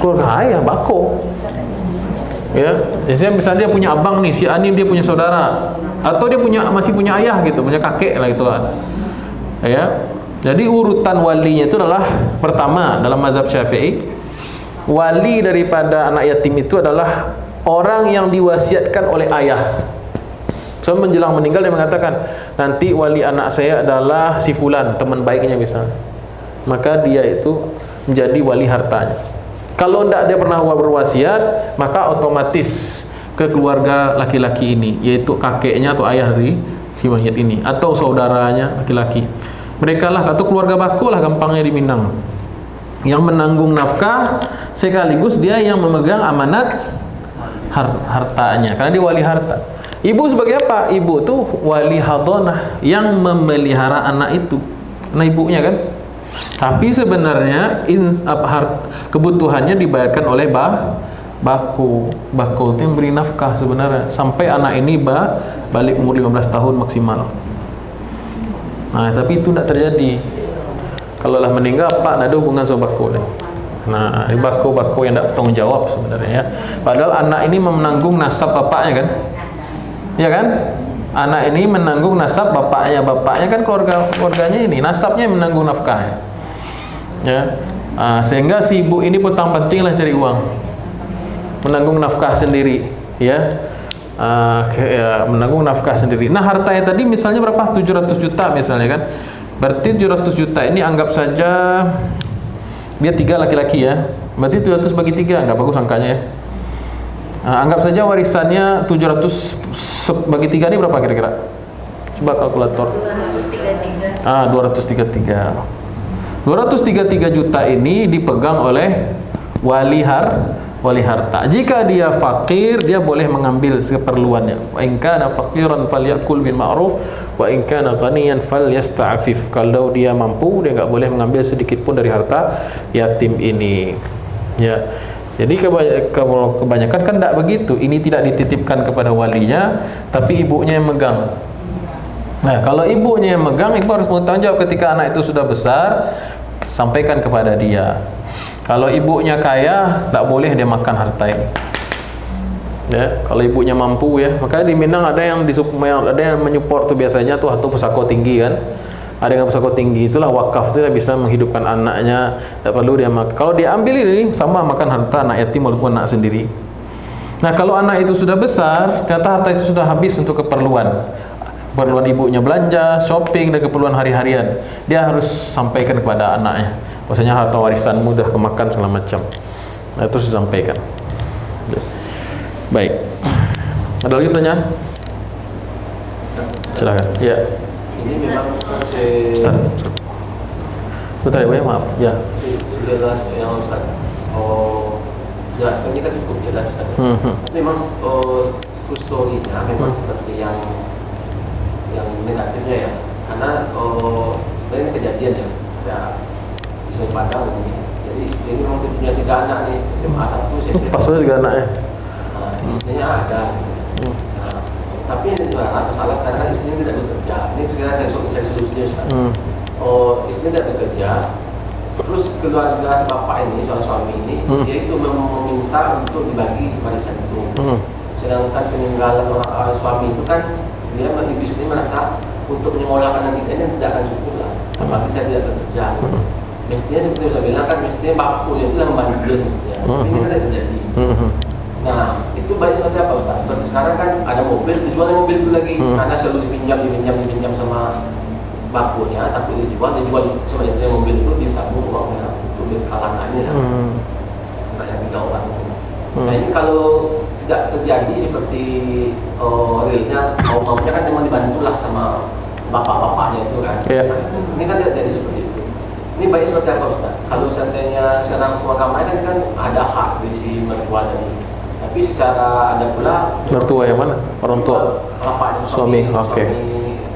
Keluarga ayah bako. Ya, misalnya dia punya abang nih, si Ani dia punya saudara, atau dia masih punya ayah gitu, punya kakek lah itu kan. Ya. Jadi urutan walinya itu adalah pertama dalam mazhab Syafi'i, wali daripada anak yatim itu adalah orang yang diwasiatkan oleh ayah. So menjelang meninggal dia mengatakan, nanti wali anak saya adalah si fulan, teman baiknya misalnya. Maka dia itu menjadi wali hartanya. Kalau tidak dia pernah berwasiat, maka otomatis ke keluarga laki-laki ini, yaitu kakeknya atau ayah dari si mayit ini, atau saudaranya laki-laki. Mereka lah, atau keluarga baku lah gampangnya di Minang, yang menanggung nafkah sekaligus dia yang memegang amanat hartanya, karena dia wali harta. Ibu sebagai apa? Ibu tuh wali hadanah, yang memelihara anak itu, nah ibunya kan. Tapi sebenarnya kebutuhannya dibayarkan oleh baku itu yang beri nafkah sebenarnya sampai anak ini balik umur 15 tahun maksimal. Nah, tapi itu tidak terjadi. Kalau lah meninggal, Pak, tidak ada hubungan sama baku nih. Nah, baku yang tidak bertanggung jawab sebenarnya ya. Padahal anak ini menanggung nasab bapaknya kan? Ya kan? Anak ini menanggung nasab bapaknya kan keluarganya ini, nasabnya menanggung nafkahnya. Ya. Sehingga si ibu ini petang pentinglah cari uang. Menanggung nafkah sendiri, ya. Menanggung nafkah sendiri. Nah, hartanya tadi misalnya berapa? 700 juta misalnya kan. Berarti 700 juta ini anggap saja dia 3 laki-laki ya. Berarti 700 bagi 3, enggak bagus angkanya ya. Anggap saja warisannya 700 bagi 3 ini berapa kira-kira? Coba kalkulator. 233. 233 juta ini dipegang oleh wali harta. Jika dia fakir, dia boleh mengambil keperluannya. Wa in kana faqiran falyakul bil ma'ruf wa in kana ghaniyan falyasta'fif. Kalau dia mampu, dia enggak boleh mengambil sedikit pun dari harta yatim ini. Ya. Jadi kebanyakan kan tidak begitu. Ini tidak dititipkan kepada walinya, tapi ibunya yang megang. Nah, kalau ibunya yang megang, ibu harus bertanggung jawab ketika anak itu sudah besar, sampaikan kepada dia. Kalau ibunya kaya, tidak boleh dia makan harta ini. Ya, kalau ibunya mampu ya. Makanya di Minang ada yang menyupport tuh biasanya tuh atau pusako tinggi kan. Ada yang pusako tinggi itulah wakaf itu bisa menghidupkan anaknya, tidak perlu dia makan. Kalau dia ambil ini sama makan harta anak yatim walaupun anak sendiri. Nah, kalau anak itu sudah besar, ternyata harta itu sudah habis untuk keperluan ibunya belanja, shopping dan keperluan hari-harian. Dia harus sampaikan kepada anaknya. Maksudnya harta warisan mudah kemakan segala macam. Nah, itu harus disampaikan. Baik. Ada lagi pertanyaan? Silakan. Ya. Ini memang Bentar ya, Bu, ya, maaf. Ya. sejelas yang Ustaz jelaskan ini kan cukup jelas Ustaz. Memang true story-nya memang seperti yang negatifnya ya. Karena sebenarnya kejadian ya di Sungai Padang ini. Jadi istri ini memang punya 3 anak nih, SMA 1, SMP. Pas sudah 3 anak ya. Nah, istrinya ada. Nah, tapi yang sebenarnya masalah sekarang kan istrinya tidak bekerja. Ini sekarang ada cari solusinya Ustaz. Istri tidak bekerja, terus keluarga si bapak ini, suami ini, dia itu meminta untuk dibagi warisan itu. Sedangkan peninggalan suami itu kan dia istri merasa untuk menyekolahkan nanti ini tidak akan cukup lah, apalagi saya tidak bekerja. Mestinya seperti saya bilang kan, mestinya bapaknya itu yang membantu dia semestinya. Ini kan tidak terjadi. Nah, itu baik seperti apa Ustaz? Seperti sekarang kan ada mobil, dijualnya mobil itu lagi, karena selalu dipinjam sama bapaknya, tapi dijual sama istrinya mobil itu ditabung uangnya untuk bekal anaknya, anak yang 3 orang itu. Nah ini kalau tidak terjadi seperti realnya, maunya kan cuma dibantulah sama bapak-bapaknya itu kan. Nah, ini kan tidak jadi seperti itu. Ini baik seperti apa Ustaz? Kalau seandainya sekarang agama kan ada hak di si mertua tadi, tapi secara ada pula Mertua yang mana? Orang tua? Bapaknya, Suami. Oke.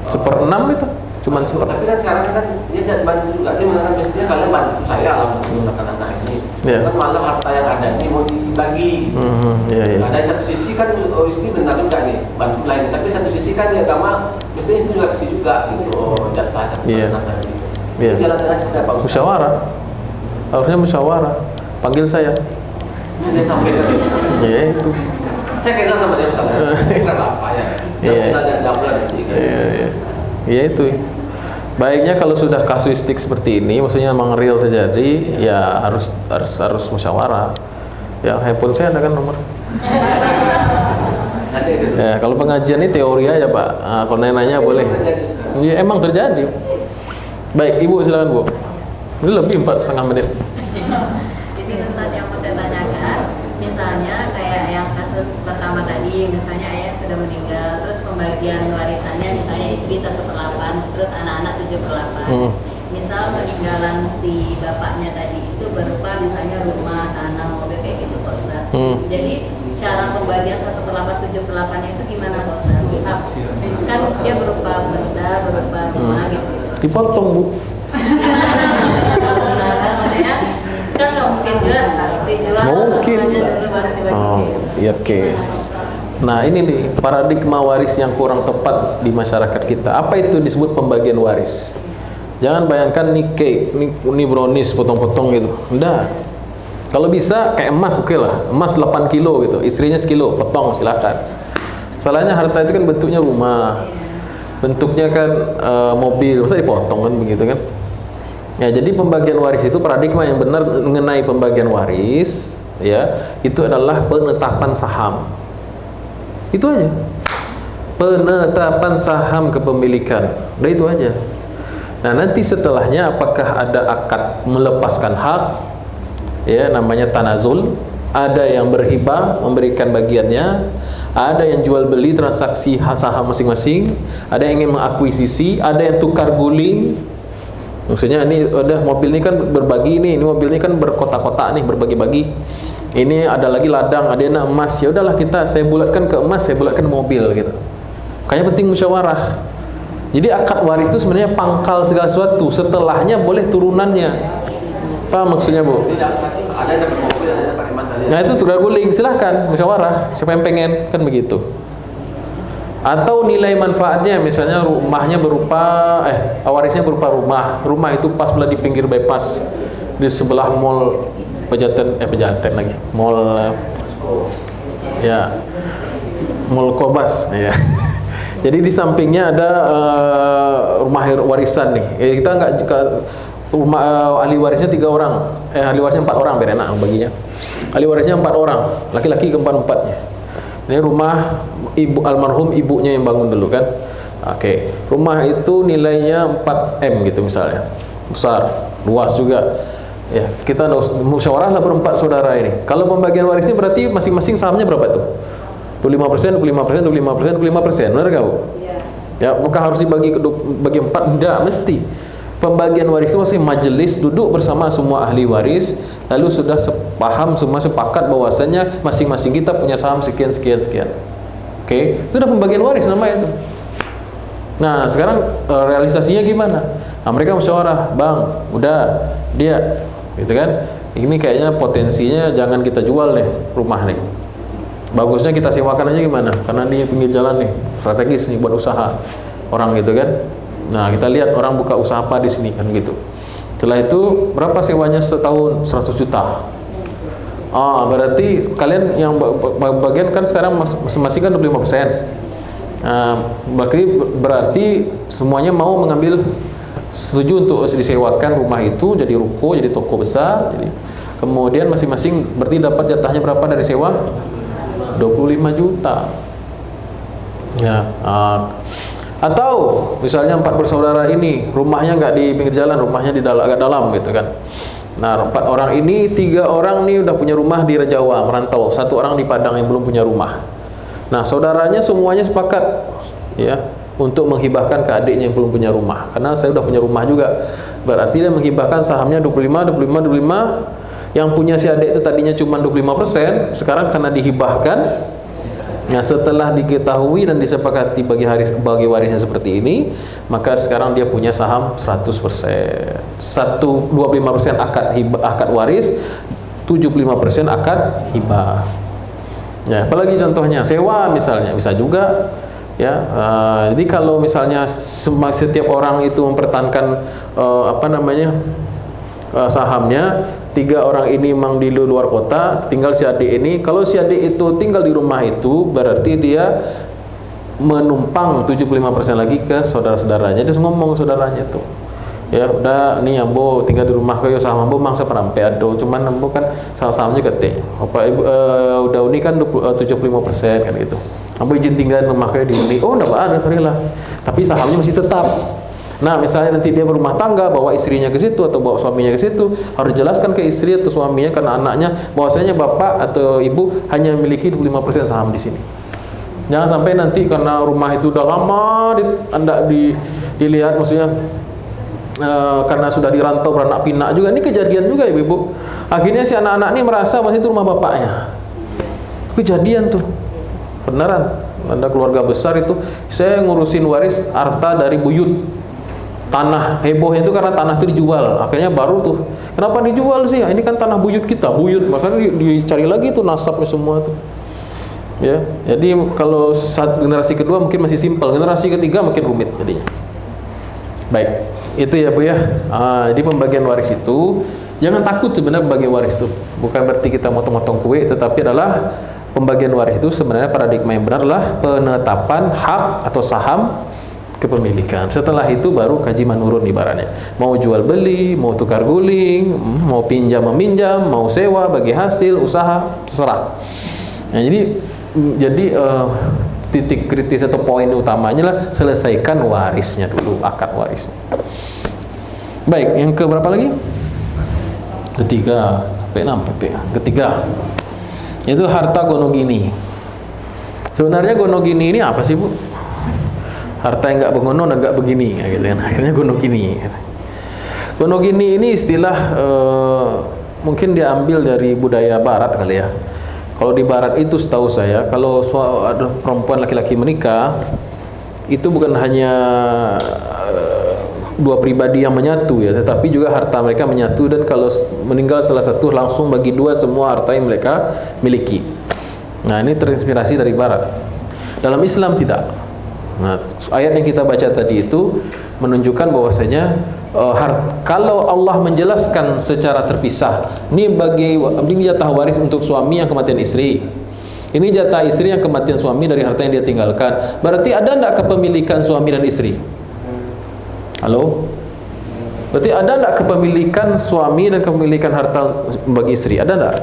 1/6 itu? Cuman tapi kan sekarang kan dia tidak bantu juga, dia mengatakan mestinya kalian bantu saya lah misalkan anak ini. Kan malah harta yang ada ini mau dibagi. Nah, dari satu sisi kan istri benar juga nih bantu lain, tapi satu sisi kan di agama mestinya istri juga kasih juga gitu jatah satu anak tadi. Jalan tengah seperti apa? Musyawarah. Harusnya musyawarah. Panggil saya. Ini saya sampaikan. Ya itu. Saya kenal sama dia misalnya. Bukan apa ya. Dia punya double nanti. Ya itu. Baiknya kalau sudah kasuistik seperti ini, maksudnya memang real terjadi, ya harus musyawarah. Ya handphone saya ada kan nomor. Ya kalau pengajian ini teori aja Pak. Nah, kalau nanya boleh. Ya emang terjadi. Baik Ibu silakan Bu. Ini lebih 4,5 menit. Jadi Ustaz yang mau saya tanyakan, misalnya kayak yang kasus pertama tadi, misalnya ayah sudah meninggal, terus pembagian warisannya misalnya istri 1/8, terus anak-anak 7/8. Misal peninggalan si bapaknya tadi itu berupa misalnya rumah, tanah, mobil kayak gitu Pak Ustaz. Jadi cara pembagian 1/8, 7/8 itu gimana Pak Ustaz? Kan dia berupa benda, berupa rumah gitu. Dipotong Bu. Maksudnya kan nggak mungkin juga dijual mungkin dulu baru dibagi. Iya oke. Nah ini nih paradigma waris yang kurang tepat di masyarakat kita. Apa itu disebut pembagian waris? Jangan bayangkan nih cake, nih brownies potong-potong gitu. Udah. Kalau bisa kayak emas oke lah. Emas 8 kilo gitu, istrinya sekilo, potong silakan. Salahnya harta itu kan bentuknya rumah, bentuknya kan mobil, masa dipotong kan begitu kan? Ya, jadi pembagian waris itu paradigma yang benar mengenai pembagian waris, ya, itu adalah penetapan saham. Itu aja. Penetapan saham kepemilikan. Udah itu aja. Nah, nanti setelahnya apakah ada akad melepaskan hak? Ya, namanya tanazul. Ada yang berhibah memberikan bagiannya, ada yang jual beli transaksi saham masing-masing, ada yang ingin mengakuisisi, ada yang tukar guling. Maksudnya ini udah mobil ini kan berbagi ini mobil ini kan berkotak-kotak nih, berbagi-bagi. Ini ada lagi ladang, ada yang emas. Ya udahlah saya bulatkan ke emas, saya bulatkan mobil gitu. Makanya penting musyawarah. Jadi akad waris itu sebenarnya pangkal segala sesuatu. Setelahnya boleh turunannya. Paham maksudnya Bu? Ada yang dapat mobil, ada yang dapat emas tadi. Nah itu tukar guling, silahkan musyawarah. Siapa yang pengen kan begitu. Atau nilai manfaatnya, misalnya rumahnya berupa warisnya berupa rumah itu pas belah di pinggir bypass di sebelah mall Pejaten lagi mall ya mall Kobas ya. Jadi di sampingnya ada rumah warisan nih. Kita nggak rumah ahli warisnya 3 orang, ahli warisnya 4 orang biar enak baginya. Ahli warisnya 4 orang, laki-laki keempat-empatnya. Ini rumah ibu almarhum, ibunya yang bangun dulu kan. Oke. Rumah itu nilainya 4M gitu misalnya. Besar, luas juga. Ya, kita musyawarah lah berempat saudara ini. Kalau pembagian warisnya berarti masing-masing sahamnya berapa tuh? 25%, 25%, 25%, 25%. Benar enggak, Bu? Iya. Ya, bukan harus dibagi bagi 4, tidak mesti. Pembagian waris itu mesti majelis duduk bersama semua ahli waris, lalu sudah sepaham semua, sepakat bahwasanya masing-masing kita punya saham sekian. Oke, itu udah pembagian waris namanya itu. Nah, sekarang realisasinya gimana? Nah, mereka musyawarah, "Bang, udah dia gitu kan. Ini kayaknya potensinya jangan kita jual nih rumah nih. Bagusnya kita sewakan aja gimana? Karena di pinggir jalan nih, strategis nih buat usaha orang gitu kan. Nah, kita lihat orang buka usaha apa di sini kan gitu. Setelah itu berapa sewanya setahun? 100 juta. Berarti kalian yang bagian kan sekarang masing-masing kan 25%. Berarti semuanya mau mengambil setuju untuk disewakan rumah itu jadi ruko, jadi toko besar. Jadi kemudian masing-masing berarti dapat jatahnya berapa dari sewa? 25 juta. Ya, atau misalnya 4 bersaudara ini rumahnya nggak di pinggir jalan, rumahnya di agak dalam gitu kan. Nah, 4 orang ini, 3 orang nih udah punya rumah di Jawa, merantau, 1 orang di Padang yang belum punya rumah. Nah, saudaranya semuanya sepakat ya untuk menghibahkan ke adiknya yang belum punya rumah. Karena saya udah punya rumah juga. Berarti dia menghibahkan sahamnya 25. Yang punya si adik itu tadinya cuma 25%, sekarang karena dihibahkan. Nah, setelah diketahui dan disepakati bagi warisnya seperti ini, maka sekarang dia punya saham 100%. 25% akad waris, 75% akad hibah. Ya, apalagi contohnya sewa misalnya bisa juga ya. Jadi kalau misalnya setiap orang itu mempertahankan sahamnya, 3 orang ini memang di luar kota, tinggal si adik ini. Kalau si adik itu tinggal di rumah itu, berarti dia menumpang 75% lagi ke saudara-saudaranya. Dia ngomong saudaranya tuh, ya udah nih ambo tinggal di rumah kayo saham ambo mangsa perampe ado, cuman ambo kan sahamnya kete apa ibu udah uni kan 75% kan gitu. Ambo izin tinggal di rumah kayo di uni. Oh enggak ada, sorry lah. Tapi sahamnya masih tetap. Nah, misalnya nanti dia berumah tangga, bawa istrinya ke situ atau bawa suaminya ke situ, harus jelaskan ke istri atau suaminya karena anaknya bahwasanya bapak atau ibu hanya memiliki 25% saham di sini. Jangan sampai nanti karena rumah itu udah lama dilihat, maksudnya karena sudah dirantau beranak pinak juga. Ini kejadian juga ibu-ibu. Akhirnya si anak-anak ini merasa masih itu rumah bapaknya. Kejadian tuh. Beneran. Ada keluarga besar itu, saya ngurusin waris harta dari buyut. Tanah hebohnya itu karena tanah itu dijual. Akhirnya baru tuh, kenapa dijual sih? Ini kan tanah buyut kita, buyut. Makanya dicari lagi tuh nasabnya semua tuh. Ya, jadi kalau generasi kedua mungkin masih simpel, generasi ketiga makin rumit jadinya. Baik, itu ya Bu ya. Jadi pembagian waris itu jangan takut sebenarnya pembagian waris itu. Bukan berarti kita motong-motong kue, tetapi adalah pembagian waris itu sebenarnya paradigma yang benar adalah penetapan hak atau saham kepemilikan. Setelah itu baru kaji menurun ibaratnya. Mau jual beli, mau tukar guling, mau pinjam meminjam, mau sewa bagi hasil usaha, terserah. Nah, jadi titik kritis atau poin utamanya lah selesaikan warisnya dulu, akad warisnya. Baik, yang ke berapa lagi? Ketiga, ketiga. Itu harta gonogini. Sebenarnya gonogini ini apa sih, Bu? Harta yang nggak begono dan nggak begini, gitu kan. Akhirnya gonogini. Gonogini ini istilah mungkin diambil dari budaya Barat kali ya. Kalau di Barat itu setahu saya, kalau ada perempuan laki-laki menikah, itu bukan hanya dua pribadi yang menyatu ya, tetapi juga harta mereka menyatu, dan kalau meninggal salah satu langsung bagi dua semua harta yang mereka miliki. Nah, ini terinspirasi dari Barat. Dalam Islam tidak. Nah, ayat yang kita baca tadi itu menunjukkan bahwasanya kalau Allah menjelaskan secara terpisah, ini jatah waris untuk suami yang kematian istri, ini jatah istri yang kematian suami dari harta yang dia tinggalkan. Berarti ada enggak kepemilikan suami dan istri? Halo? Berarti ada enggak kepemilikan suami dan kepemilikan harta bagi istri? Ada enggak?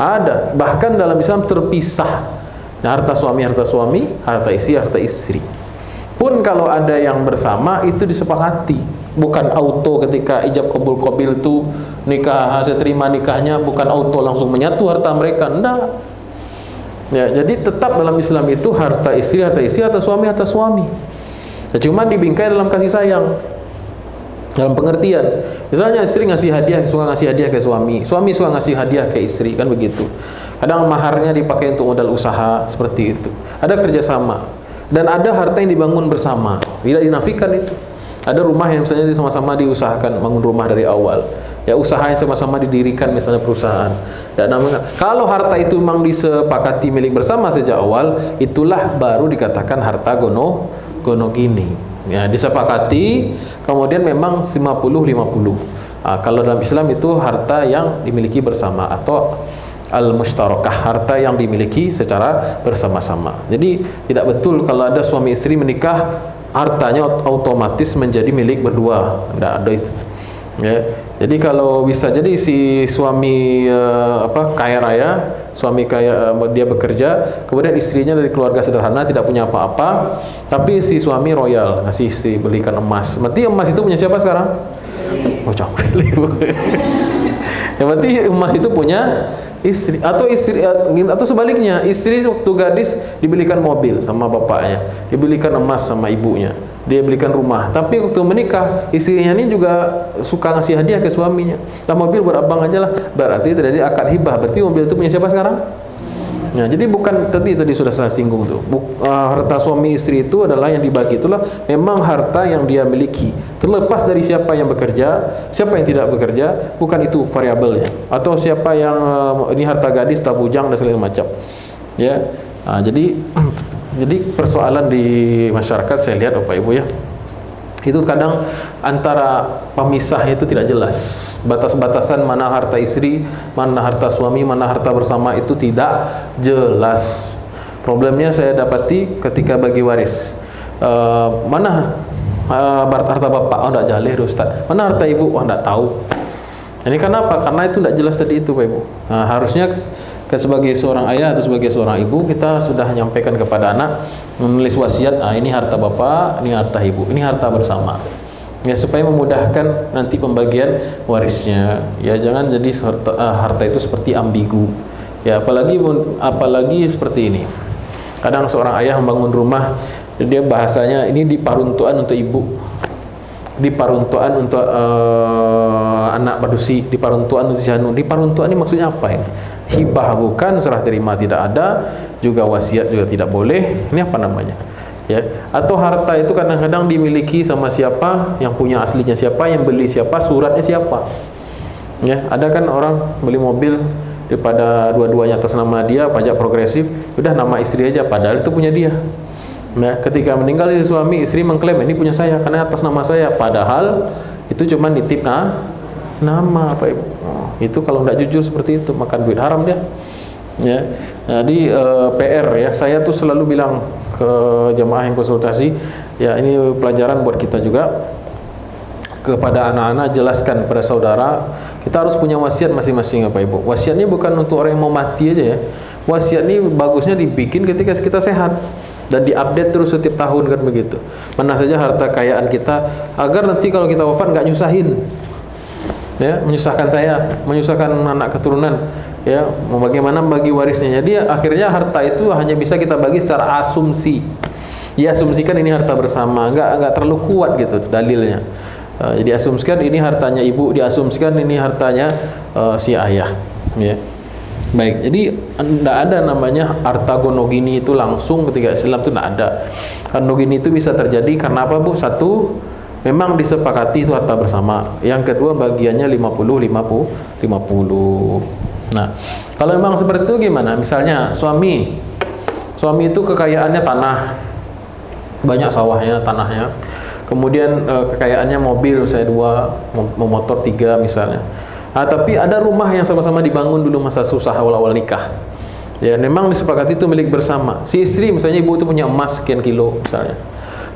Ada. Bahkan dalam Islam terpisah. Nah, harta suami, harta istri. Pun kalau ada yang bersama itu disepakati, bukan auto ketika ijab kabul qabil itu nikah, saya terima nikahnya, bukan auto langsung menyatu harta mereka, enggak. Ya, jadi tetap dalam Islam itu harta istri, harta suami. Cuma dibingkai dalam kasih sayang, dalam pengertian. Misalnya istri suka ngasih hadiah ke suami suka ngasih hadiah ke istri, kan begitu. Kadang maharnya dipakai untuk modal usaha, seperti itu. Ada kerjasama, dan ada harta yang dibangun bersama, tidak dinafikan itu. Ada rumah yang misalnya sama-sama diusahakan bangun rumah dari awal, ya usaha yang sama-sama didirikan, misalnya perusahaan. Dan kalau harta itu memang disepakati milik bersama sejak awal, itulah baru dikatakan harta gono gini. Ya, disepakati, kemudian memang 50-50. Kalau dalam Islam itu harta yang dimiliki bersama, atau al-mushtarakah, harta yang dimiliki secara bersama-sama. Jadi tidak betul kalau ada suami istri menikah hartanya otomatis menjadi milik berdua. Tidak ada itu. Ya. Jadi kalau bisa jadi si suami kaya raya, suami kaya, dia bekerja, kemudian istrinya dari keluarga sederhana, tidak punya apa-apa, tapi si suami royal, ngasih si belikan emas. Berarti emas itu punya siapa sekarang? Oh, capek. Ya, berarti emas itu punya istri, atau sebaliknya, istri waktu gadis dibelikan mobil sama bapaknya, dibelikan emas sama ibunya, dia belikan rumah. Tapi waktu menikah, istrinya ini juga suka ngasih hadiah ke suaminya. Lah, mobil buat abang aja lah. Berarti terjadi akad hibah. Berarti mobil itu punya siapa sekarang? Nah, jadi bukan tadi sudah saya singgung tuh. Harta suami istri itu adalah yang dibagi, itulah memang harta yang dia miliki. Terlepas dari siapa yang bekerja, siapa yang tidak bekerja, bukan itu variabelnya. Atau siapa yang ini harta gadis, tabujang dan segala macam. Ya. Jadi persoalan di masyarakat saya lihat Bapak Ibu ya, itu kadang antara pemisah itu tidak jelas. Batas-batasan mana harta istri, mana harta suami, mana harta bersama itu tidak jelas. Problemnya saya dapati ketika bagi waris. Mana harta bapak? Oh, tidak jaleh Ustaz. Mana harta ibu? Oh, tidak tahu. Ini kenapa? Karena itu tidak jelas tadi itu Pak Ibu. Nah, harusnya sebagai seorang ayah atau sebagai seorang ibu, kita sudah menyampaikan kepada anak, menulis wasiat, ini harta bapak, ini harta ibu, ini harta bersama. Ya, supaya memudahkan nanti pembagian warisnya. Ya, jangan jadi harta itu seperti ambigu. Ya, apalagi seperti ini. Kadang seorang ayah membangun rumah, dia bahasanya ini diparuntuan untuk ibu, diparuntuan untuk anak padusi, diparuntuan untuk janu. Diparuntuan ini maksudnya apa ini? Hibah bukan, serah terima tidak ada, juga wasiat juga tidak boleh. Ini apa namanya? Ya, atau harta itu kadang-kadang dimiliki sama siapa, yang punya aslinya siapa, yang beli siapa, suratnya siapa. Ya, ada kan orang beli mobil daripada dua-duanya atas nama dia, pajak progresif, udah nama istri aja, padahal itu punya dia. Nah, ketika meninggal si suami, istri mengklaim ini punya saya karena atas nama saya, padahal itu cuma nitip nama Pak Ibu. Itu kalau tidak jujur seperti itu, makan duit haram dia. Ya. Jadi PR ya, saya tuh selalu bilang ke jemaah yang konsultasi, ya ini pelajaran buat kita juga, kepada anak-anak, jelaskan pada saudara, kita harus punya wasiat masing-masing Pak Ibu. Wasiat ini bukan untuk orang yang mau mati aja ya. Wasiat ini bagusnya dibikin ketika kita sehat dan diupdate terus setiap tahun, kan begitu. Mana saja harta kekayaan kita, agar nanti kalau kita wafat nggak nyusahin. Ya, menyusahkan saya, menyusahkan anak keturunan, ya, bagaimana bagi warisnya. Jadi akhirnya harta itu hanya bisa kita bagi secara asumsi. Diasumsikan ini harta bersama, enggak terlalu kuat gitu dalilnya. Jadi asumsikan ini hartanya ibu, diasumsikan ini hartanya si ayah, ya. Baik, jadi tidak ada namanya harta gonogini itu langsung ketika Islam itu tidak ada. Gonogini itu bisa terjadi karena apa Bu? Satu, memang disepakati itu harta bersama. Yang kedua, bagiannya 50-50. Nah, kalau memang seperti itu gimana? Misalnya suami itu kekayaannya tanah, banyak sawahnya, tanahnya. Kemudian kekayaannya mobil, saya 2, motor 3 misalnya. Tapi ada rumah yang sama-sama dibangun dulu masa susah awal-awal nikah. Ya, memang disepakati itu milik bersama. Si istri misalnya, ibu itu punya emas sekian kilo misalnya,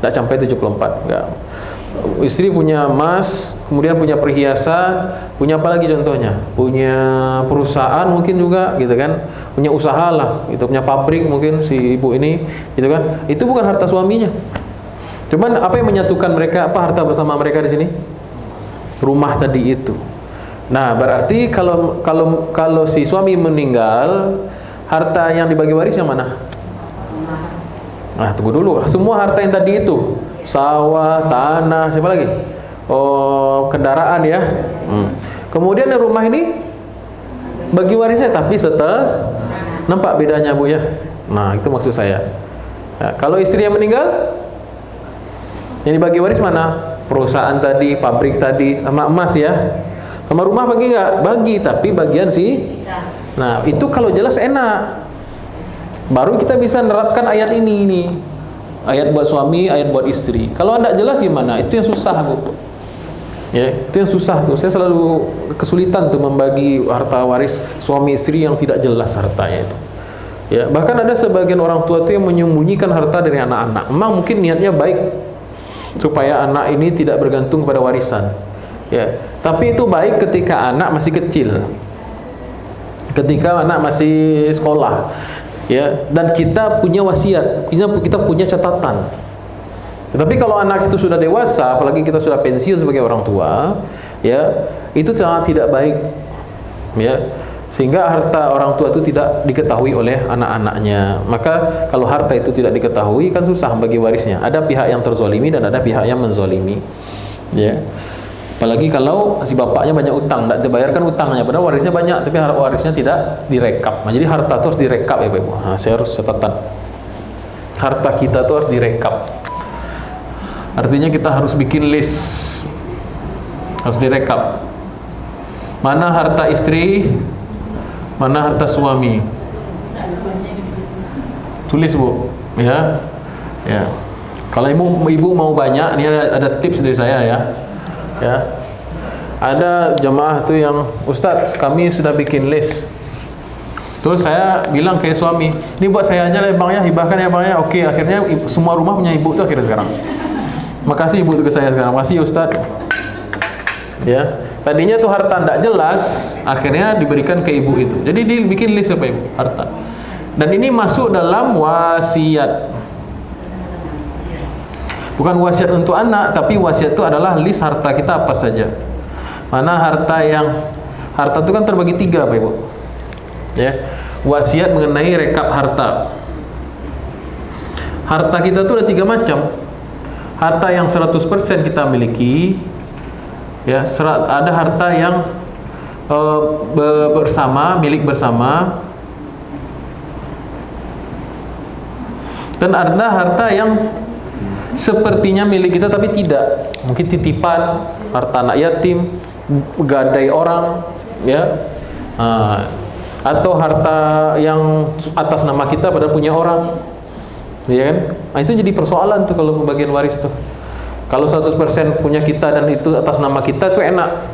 tidak sampai 74, enggak. Istri punya emas, kemudian punya perhiasan, punya apa lagi contohnya? Punya perusahaan mungkin juga, gitu kan? Punya usaha lah, gitu, punya pabrik mungkin si ibu ini, gitu kan? Itu bukan harta suaminya. Cuman apa yang menyatukan mereka? Apa harta bersama mereka di sini? Rumah tadi itu. Nah, berarti kalau si suami meninggal, harta yang dibagi waris yang mana? Nah, tunggu dulu. Semua harta yang tadi itu, sawah, tanah, siapa lagi? Oh, kendaraan ya. Kemudian yang rumah ini bagi warisnya, tapi setelah nampak bedanya Bu ya. Nah, itu maksud saya. Nah, kalau istri yang meninggal, yang dibagi waris mana? Perusahaan tadi, pabrik tadi, sama emas ya. Sama rumah bagi nggak? Bagi, tapi bagian sih. Nah, itu kalau jelas enak. Baru kita bisa nerapkan ayat ini nih. Ayat buat suami, ayat buat istri. Kalau anda jelas gimana? Itu yang susah Bu. Ya, itu yang susah tuh. Saya selalu kesulitan tuh membagi harta waris suami istri yang tidak jelas hartanya itu. Ya, bahkan ada sebagian orang tua itu yang menyembunyikan harta dari anak-anak. Memang mungkin niatnya baik supaya anak ini tidak bergantung pada warisan. Ya, tapi itu baik ketika anak masih kecil. Ketika anak masih sekolah. Ya, dan kita punya wasiat, kita punya catatan. Tapi kalau anak itu sudah dewasa, apalagi kita sudah pensiun sebagai orang tua, ya, itu sangat tidak baik. Ya, sehingga harta orang tua itu tidak diketahui oleh anak-anaknya. Maka kalau harta itu tidak diketahui kan susah bagi warisnya. Ada pihak yang terzolimi dan ada pihak yang menzolimi. Ya. Apalagi kalau si bapaknya banyak utang, tidak dibayarkan utangnya, padahal warisnya banyak, tapi warisnya tidak direkap. Nah, jadi harta itu harus direkap ya Pak Ibu. Nah, saya harus catatan. Harta kita itu harus direkap. Artinya kita harus bikin list, harus direkap. Mana harta istri, mana harta suami. Tulis Bu, ya, ya. Kalau ibu mau banyak, ini ada tips dari saya ya. Ya, ada jemaah tuh yang Ustadz kami sudah bikin list. Terus saya bilang ke suami, ini buat saya aja lah bang ya, hibahkan ya bang ya. Oke, akhirnya semua rumah punya ibu tuh akhirnya sekarang. Makasih ibu tuh ke saya sekarang, makasih Ustadz. Ya, tadinya tuh harta tidak jelas, akhirnya diberikan ke ibu itu. Jadi dibikin list apa ibu harta. Dan ini masuk dalam wasiat. Bukan wasiat untuk anak, tapi wasiat itu adalah list harta kita apa saja. Mana harta itu kan terbagi 3 Pak Ibu. Ya. Wasiat mengenai rekap harta. Harta kita itu ada 3 macam. Harta yang 100% kita miliki. Ya, ada harta yang bersama, milik bersama. Dan ada harta yang sepertinya milik kita tapi tidak, mungkin titipan, harta anak yatim, gadai orang, ya, atau harta yang atas nama kita padahal punya orang, ya kan? Nah, itu jadi persoalan tuh kalau pembagian waris tuh. Kalau 100% punya kita dan itu atas nama kita tuh enak,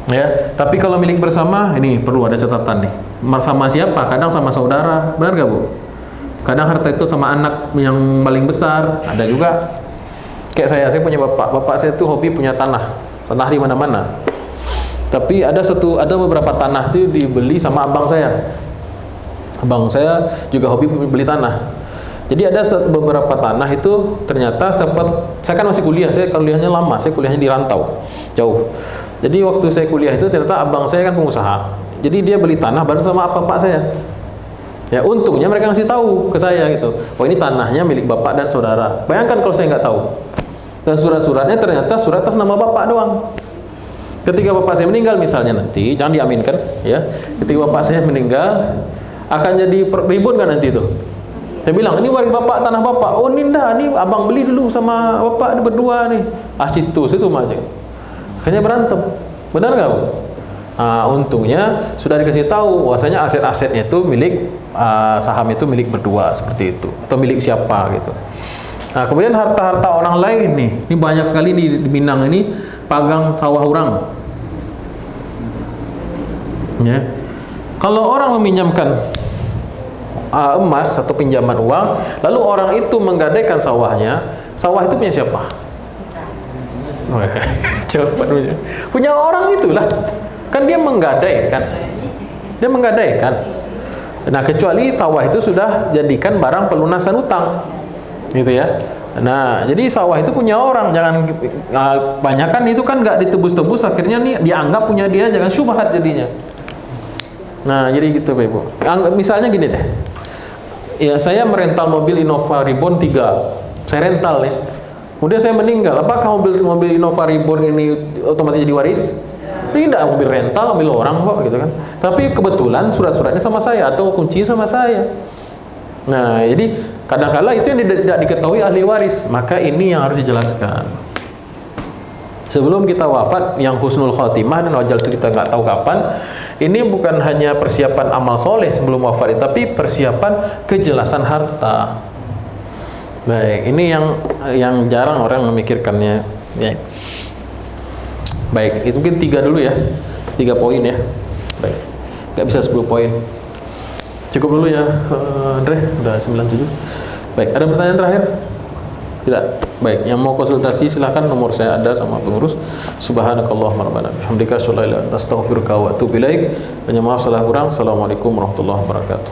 ya. Tapi kalau milik bersama, ini perlu ada catatan nih. Sama siapa? Kadang sama saudara, benar gak Bu? Kadang harta itu sama anak yang paling besar, ada juga. Kayak saya punya bapak saya tuh hobi punya tanah di mana-mana. Tapi ada beberapa tanah itu dibeli sama abang saya. Abang saya juga hobi beli tanah. Jadi ada beberapa tanah itu ternyata saya kan masih kuliah, saya kuliahnya lama, saya kuliahnya di rantau, jauh. Jadi waktu saya kuliah itu ternyata abang saya kan pengusaha. Jadi dia beli tanah bareng sama bapak saya. Ya, untungnya mereka ngasih tahu ke saya gitu. Oh, ini tanahnya milik bapak dan saudara. Bayangkan kalau saya nggak tahu. Dan surat-suratnya ternyata surat atas nama bapak doang. Ketika bapak saya meninggal misalnya nanti, jangan diaminkan ya. Ketika bapak saya meninggal akan jadi ribut kan nanti itu. Saya bilang, ini waris bapak, tanah bapak. Oh, ini abang beli dulu sama bapak ini berdua nih. Situ aja. Akhirnya berantem. Benar nggak Bu? Untungnya sudah dikasih tahu bahwasanya aset-asetnya itu milik saham itu milik berdua seperti itu atau milik siapa gitu. Nah, kemudian harta-harta orang lain nih, ini banyak sekali di Minang ini pagang sawah orang. Ya. Kalau orang meminjamkan emas atau pinjaman uang, lalu orang itu menggadaikan sawahnya, sawah itu punya siapa? Coba punya orang itulah. Kan dia menggadaikan. Nah, kecuali sawah itu sudah jadikan barang pelunasan utang. Gitu ya. Nah, jadi sawah itu punya orang, jangan banyakan itu kan nggak ditebus-tebus akhirnya nih dianggap punya dia, jangan syubhat jadinya. Nah, jadi gitu Pak Ibu. Misalnya gini deh. Ya, saya merental mobil Innova Reborn 3. Saya rental ya. Kemudian saya meninggal, apakah mobil Innova Reborn ini otomatis jadi waris? Tidak, mobil rental, mobil orang kok gitu kan. Tapi kebetulan surat-suratnya sama saya atau kunci sama saya. Nah, jadi kadang-kala itu yang tidak diketahui ahli waris, maka ini yang harus dijelaskan. Sebelum kita wafat yang husnul khotimah dan wajal itu kita nggak tahu kapan, ini bukan hanya persiapan amal soleh sebelum wafat, tapi persiapan kejelasan harta. Baik, ini yang jarang orang memikirkannya. Ya. Baik, itu mungkin 3 dulu ya, 3 poin ya. Baik, nggak bisa 10 poin. Cukup dulu ya, Andre, udah 97. Baik, ada pertanyaan terakhir? Tidak. Baik, yang mau konsultasi silahkan, nomor saya ada sama pengurus. Subhanakallahumma rabbana bihamdika asyhadu an la ilaha illa anta astaghfiruka wa atubu ilaik. Maaf salah kurang. Assalamualaikum warahmatullahi wabarakatuh.